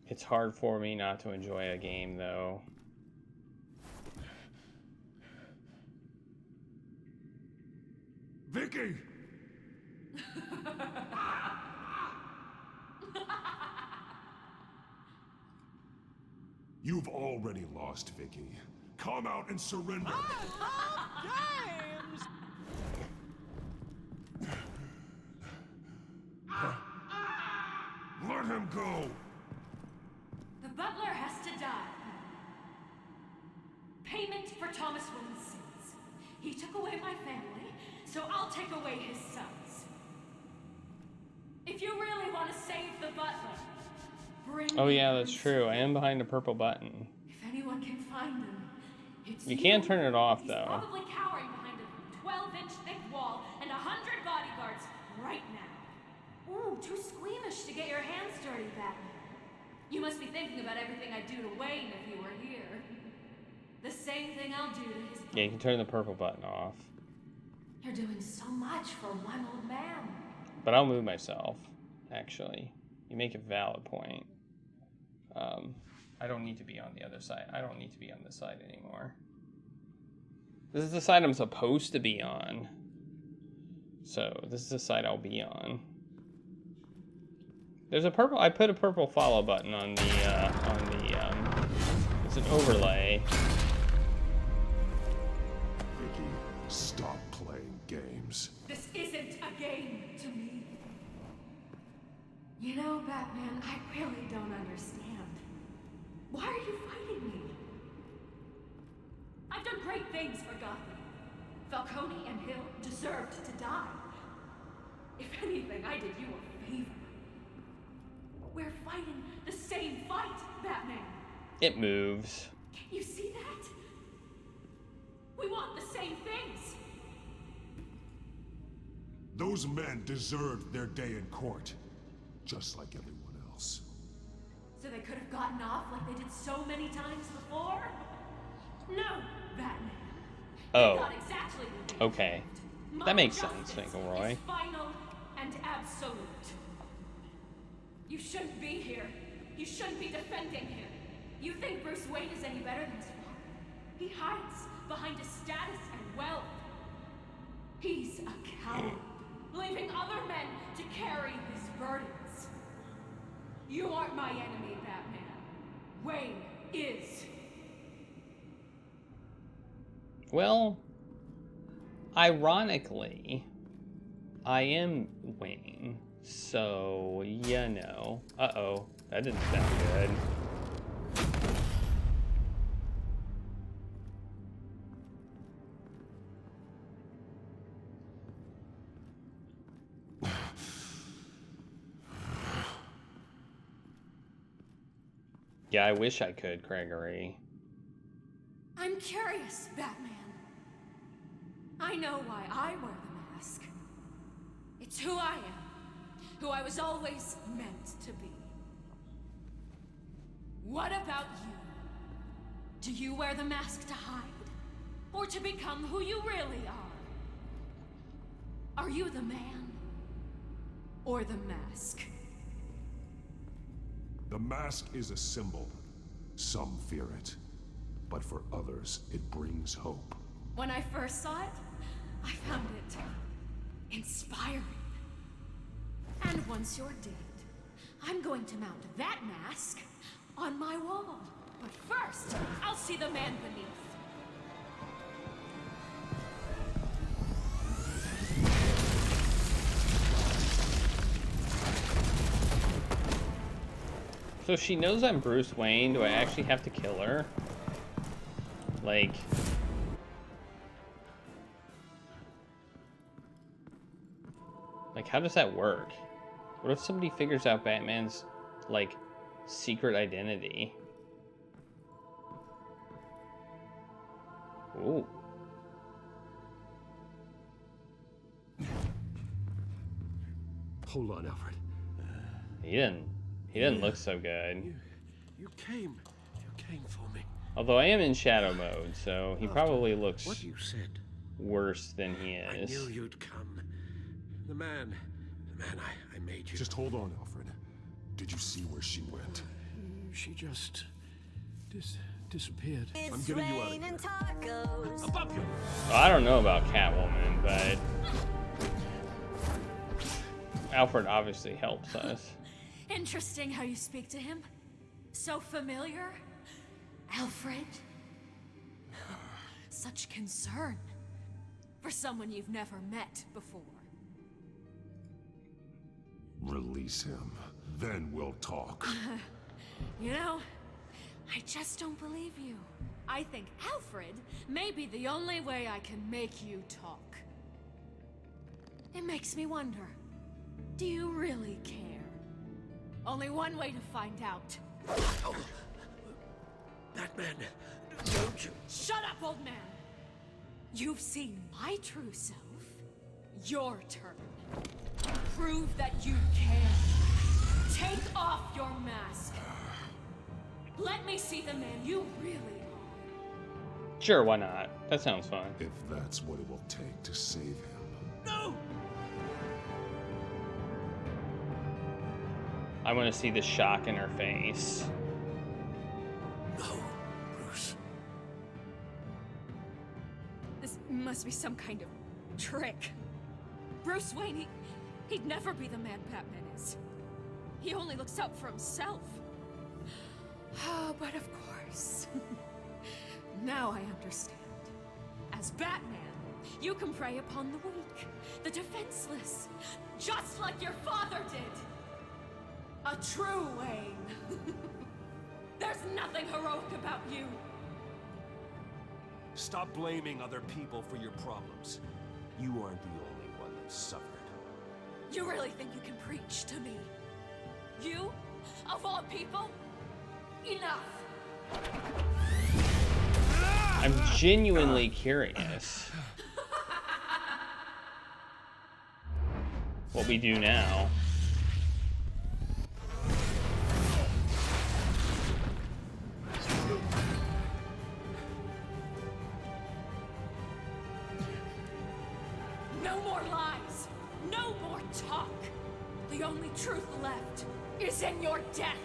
It's hard for me not to enjoy a game, though. Vicki! You've already lost, Vicki. Come out and surrender. Games! Let him go! The butler has to die. Payment for Thomas Wayne's sins. He took away my family, so I'll take away his sons. If you really want to save the butler, bring Oh yeah, that's true. I am behind a purple button. If anyone can find him, it's You can't turn it off, He's though. probably cowering behind a 12-inch thick wall and 100 bodyguards right now. Ooh, too squeamish to get your hands dirty, Batman. You must be thinking about everything I'd do to Wayne if you were here. The same thing I'll do to his... Yeah, you can turn the purple button off. You're doing so much for one old man. But I'll move myself, actually. You make a valid point. I don't need to be on the other side. I don't need to be on this side anymore. This is the side I'm supposed to be on. So, this is the side I'll be on. There's a purple... I put a purple follow button on the, it's an overlay. Vicki, stop playing games. This isn't a game to me. You know, Batman, I really don't understand. Why are you fighting me? I've done great things for Gotham. Falcone and Hill deserved to die. If anything, I did you a favor. We're fighting the same fight, Batman. It moves. Can't you see that? We want the same things. Those men deserved their day in court, just like everyone else. So they could have gotten off like they did so many times before? No, Batman. Oh. They got exactly what they Okay. deserved. That makes My sense, justice McElroy. is final and absolute. You shouldn't be here. You shouldn't be defending him. You think Bruce Wayne is any better than his father? He hides behind his status and wealth. He's a coward, leaving other men to carry his burdens. You aren't my enemy, Batman. Wayne is. Well, ironically, I am Wayne. So, you know. Uh-oh. That didn't sound good. Yeah, I wish I could, Craigery. I'm curious, Batman. I know why I wear the mask. It's who I am. Who I was always meant to be. What about you? Do you wear the mask to hide? Or to become who you really are? Are you the man? Or the mask? The mask is a symbol. Some fear it. But for others, it brings hope. When I first saw it, I found it inspiring. And once you're dead, I'm going to mount that mask on my wall. But first, I'll see the man beneath. So she knows I'm Bruce Wayne. Do I actually have to kill her? Like... how does that work? What if somebody figures out Batman's, like, secret identity? Ooh. Hold on, Alfred. He didn't look so good. You came for me. Although I am in shadow mode, so he probably looks What you said. worse than he I is. knew you'd come. The man I made you. Just hold on, Alfred. Did you see where she went? She just disappeared. I'm getting you out of here. Above you. Well, I don't know about Catwoman, but Alfred obviously helps us. Interesting how you speak to him. So familiar. Alfred. Such concern for someone you've never met before. Release him. Then we'll talk. You know, I just don't believe you. I think Alfred may be the only way I can make you talk. It makes me wonder, do you really care? Only one way to find out. Oh. Batman, don't you? Shut up, old man! You've seen my true self. Your turn. Prove that you care. Take off your mask. Let me see the man you really are. Sure, why not? That sounds fun. If that's what it will take to save him. No! I want to see the shock in her face. No, Bruce. This must be some kind of trick. Bruce Wayne, he'd never be the man Batman is. He only looks out for himself. Oh, but of course. Now I understand. As Batman, you can prey upon the weak, the defenseless, just like your father did. A true Wayne. There's nothing heroic about you. Stop blaming other people for your problems. You aren't the only one that suffered. You really think you can preach to me? You? Of all people? Enough! I'm genuinely curious what we do now. No more lies! No more talk! The only truth left is in your death!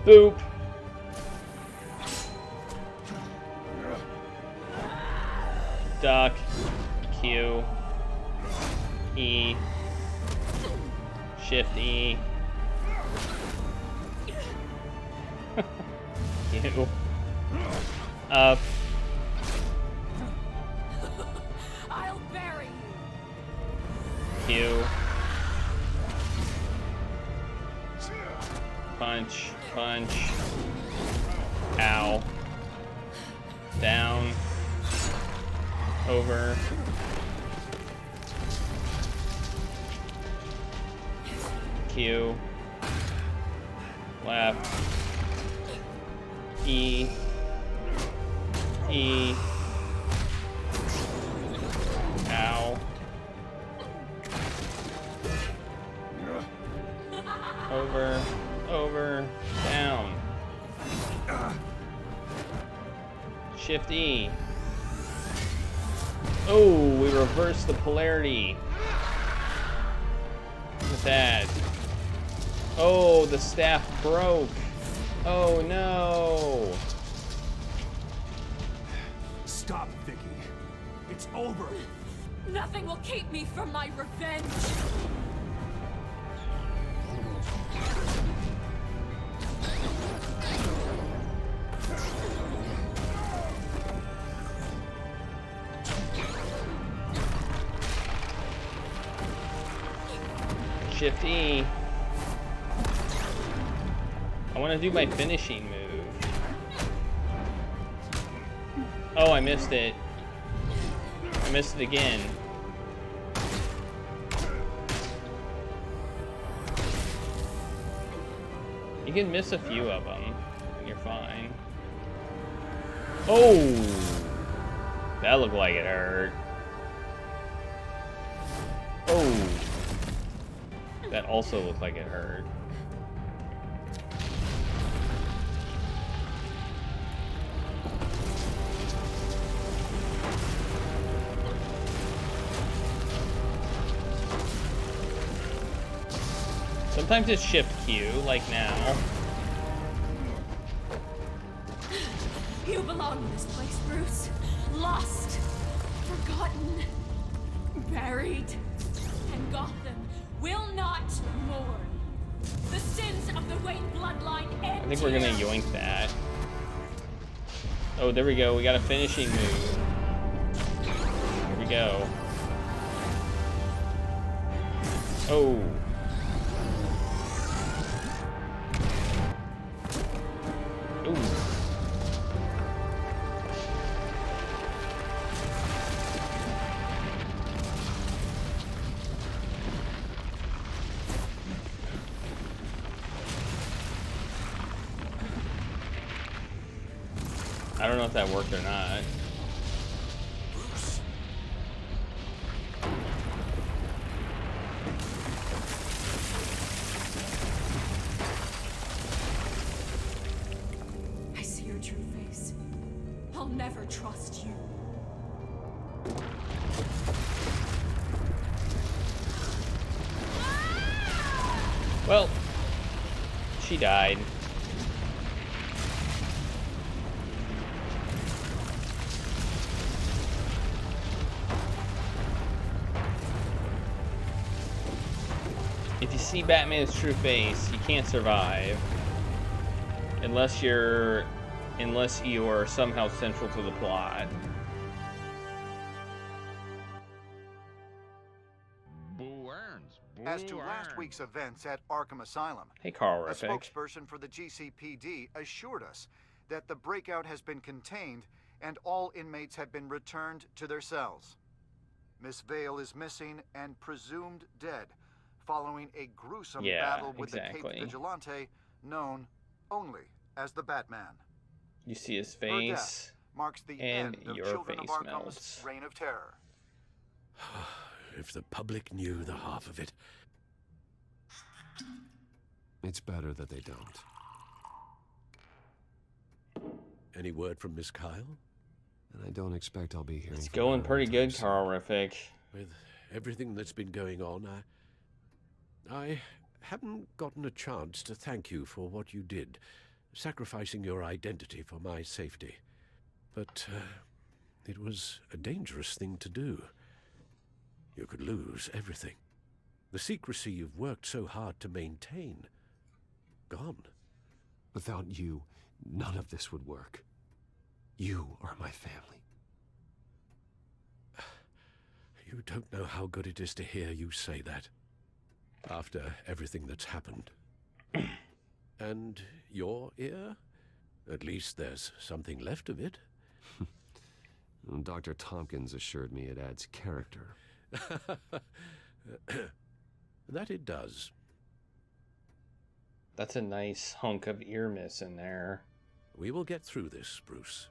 Boop! Duck. Q. E. Shift E. Q. Up. I'll bury you! Q. Punch. Punch. Ow. Down. Over. Q. Left. E. E. Ow. Over. Over. Down. Shift E. Oh, we reversed the polarity. Look at that. Oh, the staff broke. Oh no. Stop, Vicki. It's over. Nothing will keep me from my revenge! Shift E. I want to do my finishing move. Oh, I missed it. I missed it again. You can miss a few of them, and you're fine. Oh! That looked like it hurt. Oh! That also looked like it hurt. Sometimes it's shift Q, like now. You belong in this place, Bruce. Lost, forgotten, buried. And Gotham will not mourn. The sins of the Wayne bloodline end. I think we're gonna yoink that. Oh, there we go. We got a finishing move. Here we go. Oh. Ooh. I don't know if that worked or not. Bruce. I see your true face. I'll never trust you. Well, she died. If you see Batman's true face, you can't survive unless you're somehow central to the plot. As to last week's events at Arkham Asylum, Hey, Carl a Riffick. spokesperson for the GCPD assured us that the breakout has been contained and all inmates have been returned to their cells. Miss Vale is missing and presumed dead, following a gruesome battle with the Cape Vigilante, known only as the Batman. You see his Her death face, marks the and end of your Children face of Arkham's melts. reign of terror. If the public knew the half of it. It's better that they don't. Any word from Miss Kyle? And I don't expect I'll be hearing It's from going her pretty anytime good, soon. Carl Riffick. With everything that's been going on, I haven't gotten a chance to thank you for what you did, sacrificing your identity for my safety. But it was a dangerous thing to do. You could lose everything. The secrecy you've worked so hard to maintain. Gone. Without you, none of this would work. You are my family. You don't know how good it is to hear you say that. After everything that's happened. And your ear? At least there's something left of it. Dr. Tompkins assured me it adds character. That it does. That's a nice hunk of ear miss in there. We will get through this, Bruce.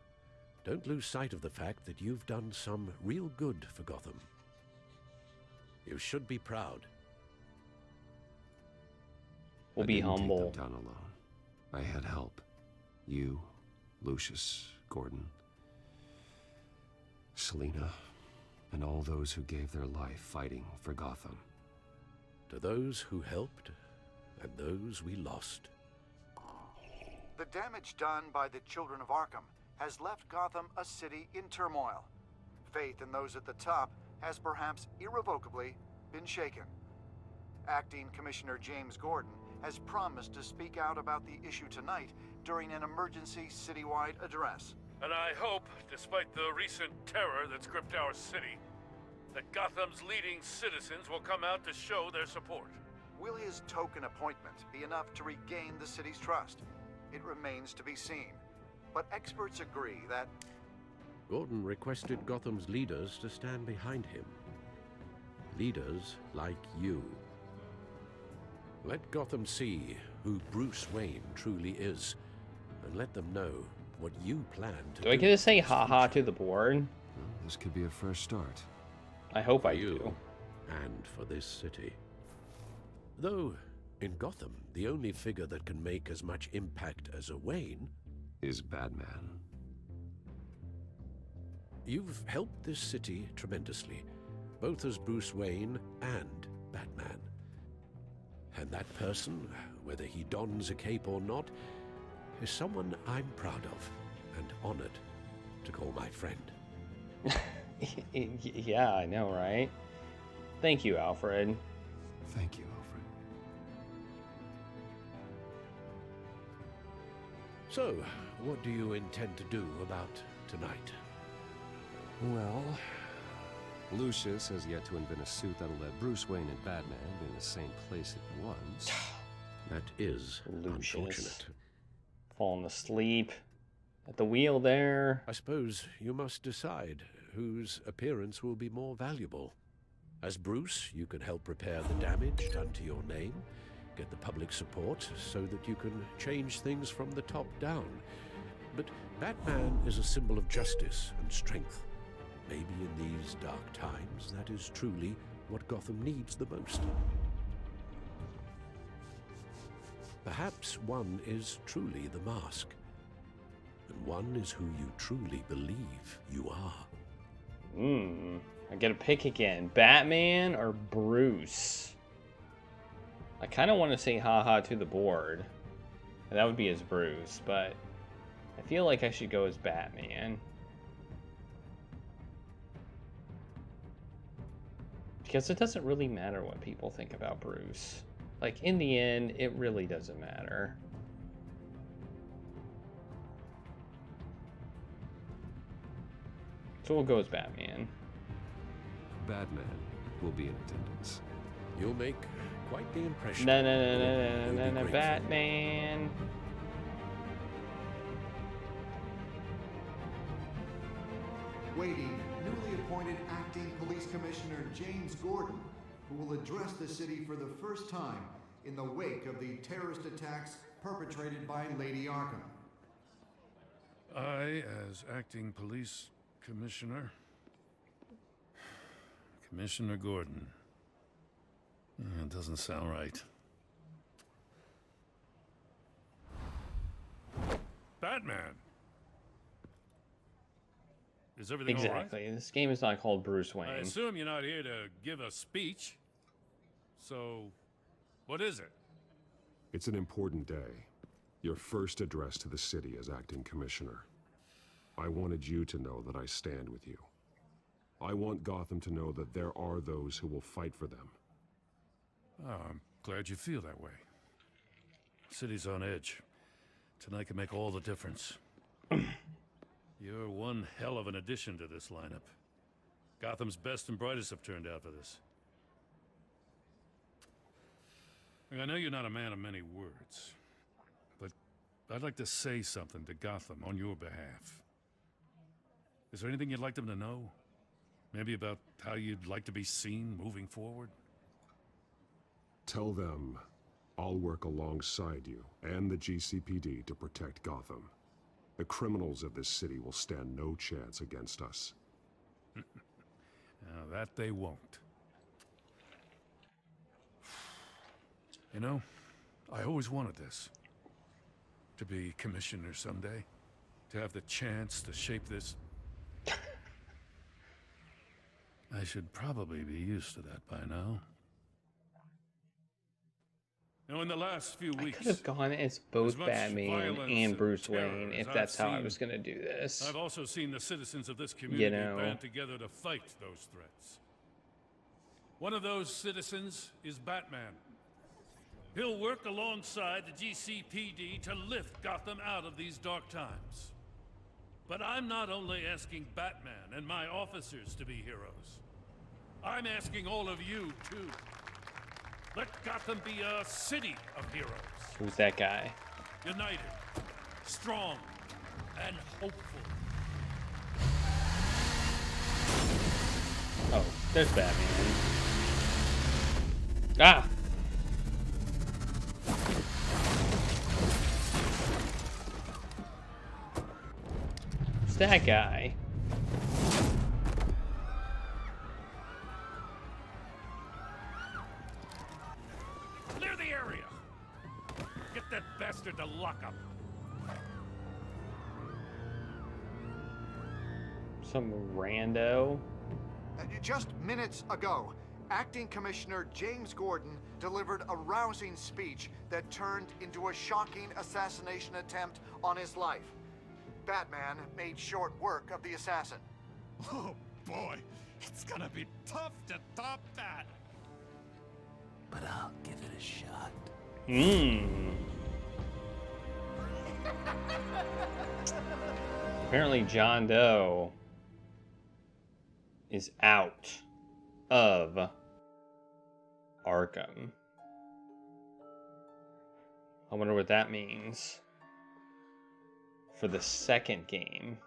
Don't lose sight of the fact that you've done some real good for Gotham. You should be proud. We'll I be didn't humble. Take them down alone. I had help. You, Lucius, Gordon, Selina, and all those who gave their life fighting for Gotham. To those who helped, and those we lost. The damage done by the Children of Arkham has left Gotham a city in turmoil. Faith in those at the top has perhaps irrevocably been shaken. Acting Commissioner James Gordon has promised to speak out about the issue tonight during an emergency citywide address. And I hope, despite the recent terror that's gripped our city, that Gotham's leading citizens will come out to show their support. Will his token appointment be enough to regain the city's trust? It remains to be seen. But experts agree that Gordon requested Gotham's leaders to stand behind him. Leaders like you. Let Gotham see who Bruce Wayne truly is, and let them know what you planned to Do I get to say haha to the board? Well, this could be a fresh start. I hope I you do. and for this city. Though, in Gotham, the only figure that can make as much impact as a Wayne is Batman. You've helped this city tremendously, both as Bruce Wayne and Batman. And that person, whether he dons a cape or not, is someone I'm proud of and honored to call my friend. Yeah, I know, right? Thank you, Alfred. Thank you, Alfred. So, what do you intend to do about tonight? Well, Lucius has yet to invent a suit that'll let Bruce Wayne and Batman be in the same place at once. That is Lucius. unfortunate. Falling asleep at the wheel there. I suppose you must decide whose appearance will be more valuable. As Bruce, you can help repair the damage done to your name, get the public support so that you can change things from the top down. But Batman is a symbol of justice and strength. Maybe in these dark times, that is truly what Gotham needs the most. Perhaps one is truly the mask, and one is who you truly believe you are. I get to pick again. Batman or Bruce? I kind of want to say haha to the board. And that would be as Bruce, but I feel like I should go as Batman. Because it doesn't really matter what people think about Bruce. Like, in the end, it really doesn't matter. So we'll go as Batman. Batman will be in attendance. You'll make quite the impression. No, Batman. Waiting, newly appointed acting police commissioner James Gordon, who will address the city for the first time in the wake of the terrorist attacks perpetrated by Lady Arkham. I, as acting police commissioner, Commissioner Gordon. It doesn't sound right. Batman! Is everything all right? Exactly. This game is not called Bruce Wayne. I assume you're not here to give a speech. So, what is it? It's an important day. Your first address to the city as acting commissioner. I wanted you to know that I stand with you. I want Gotham to know that there are those who will fight for them. Oh, I'm glad you feel that way. City's on edge. Tonight can make all the difference. You're one hell of an addition to this lineup. Gotham's best and brightest have turned out for this. I know you're not a man of many words, but I'd like to say something to Gotham on your behalf. Is there anything you'd like them to know? Maybe about how you'd like to be seen moving forward? Tell them I'll work alongside you and the GCPD to protect Gotham. The criminals of this city will stand no chance against us. Now, that they won't. You know, I always wanted this. To be commissioner someday. To have the chance to shape this. I should probably be used to that by now. You know, in the last few weeks, I could have gone as both Batman and Bruce Wayne if that's how I was going to do this. I've also seen the citizens of this community band together to fight those threats. One of those citizens is Batman. He'll work alongside the GCPD to lift Gotham out of these dark times. But I'm not only asking Batman and my officers to be heroes. I'm asking all of you, too. Let Gotham be a city of heroes. Who's that guy? United, strong, and hopeful. Oh, there's Batman. Ah! that guy? Clear the area! Get that bastard to lock up! Some rando. Just minutes ago, Acting Commissioner James Gordon delivered a rousing speech that turned into a shocking assassination attempt on his life. Batman made short work of the assassin. Oh boy, it's gonna be tough to top that. But I'll give it a shot. Apparently John Doe is out of Arkham. I wonder what that means for the second game.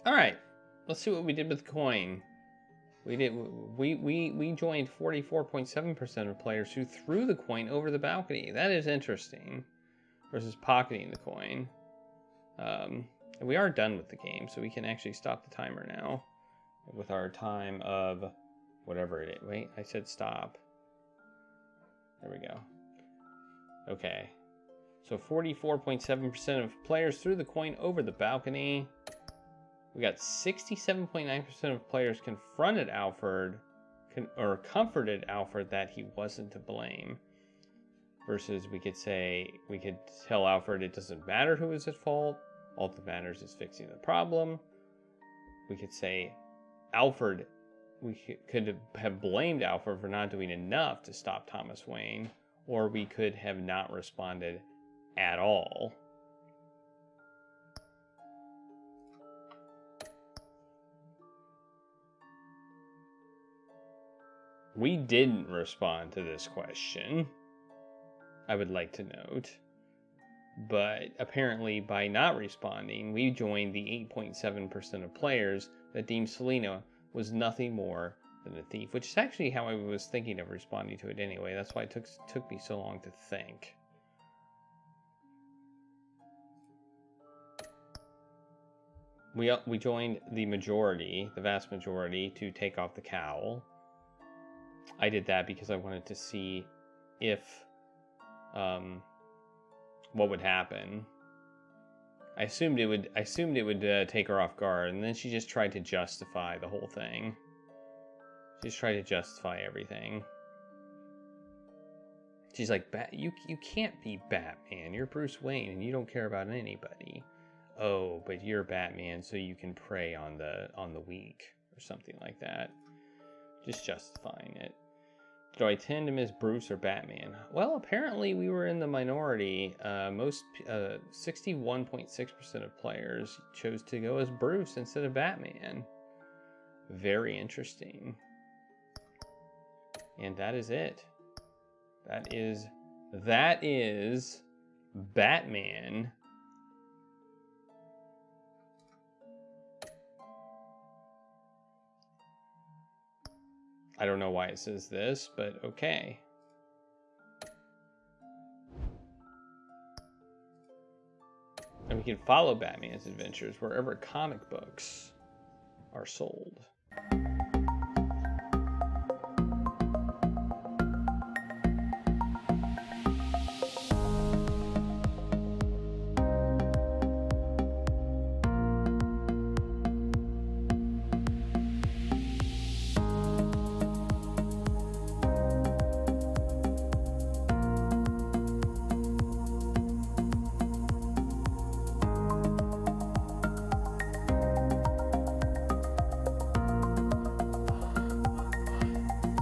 All right, let's see what we did with the coin. We joined 44.7% of players who threw the coin over the balcony. That is interesting. Versus pocketing the coin. And we are done with the game, so we can actually stop the timer now. With our time of whatever it is. Wait, I said stop. There we go. Okay. So 44.7% of players threw the coin over the balcony. We got 67.9% of players confronted Alfred, or comforted Alfred that he wasn't to blame. Versus we could tell Alfred it doesn't matter who is at fault. All that matters is fixing the problem. We could say Alfred, we could have blamed Alfred for not doing enough to stop Thomas Wayne, or we could have not responded at all. We didn't respond to this question, I would like to note. But apparently by not responding, we joined the 8.7% of players that deemed Selina was nothing more than a thief, which is actually how I was thinking of responding to it anyway. That's why it took me so long to think. We joined the majority, the vast majority, to take off the cowl. I did that because I wanted to see if what would happen. I assumed it would take her off guard, and then she just tried to justify the whole thing. She just tried to justify everything. She's like, you can't be Batman. You're Bruce Wayne, and you don't care about anybody. Oh, but you're Batman, so you can prey on the weak, or something like that. Just justifying it. Do I tend to miss Bruce or Batman? Well, apparently we were in the minority. 61.6% of players chose to go as Bruce instead of Batman. Very interesting. And that is it. That is Batman. I don't know why it says this, but okay. And we can follow Batman's adventures wherever comic books are sold.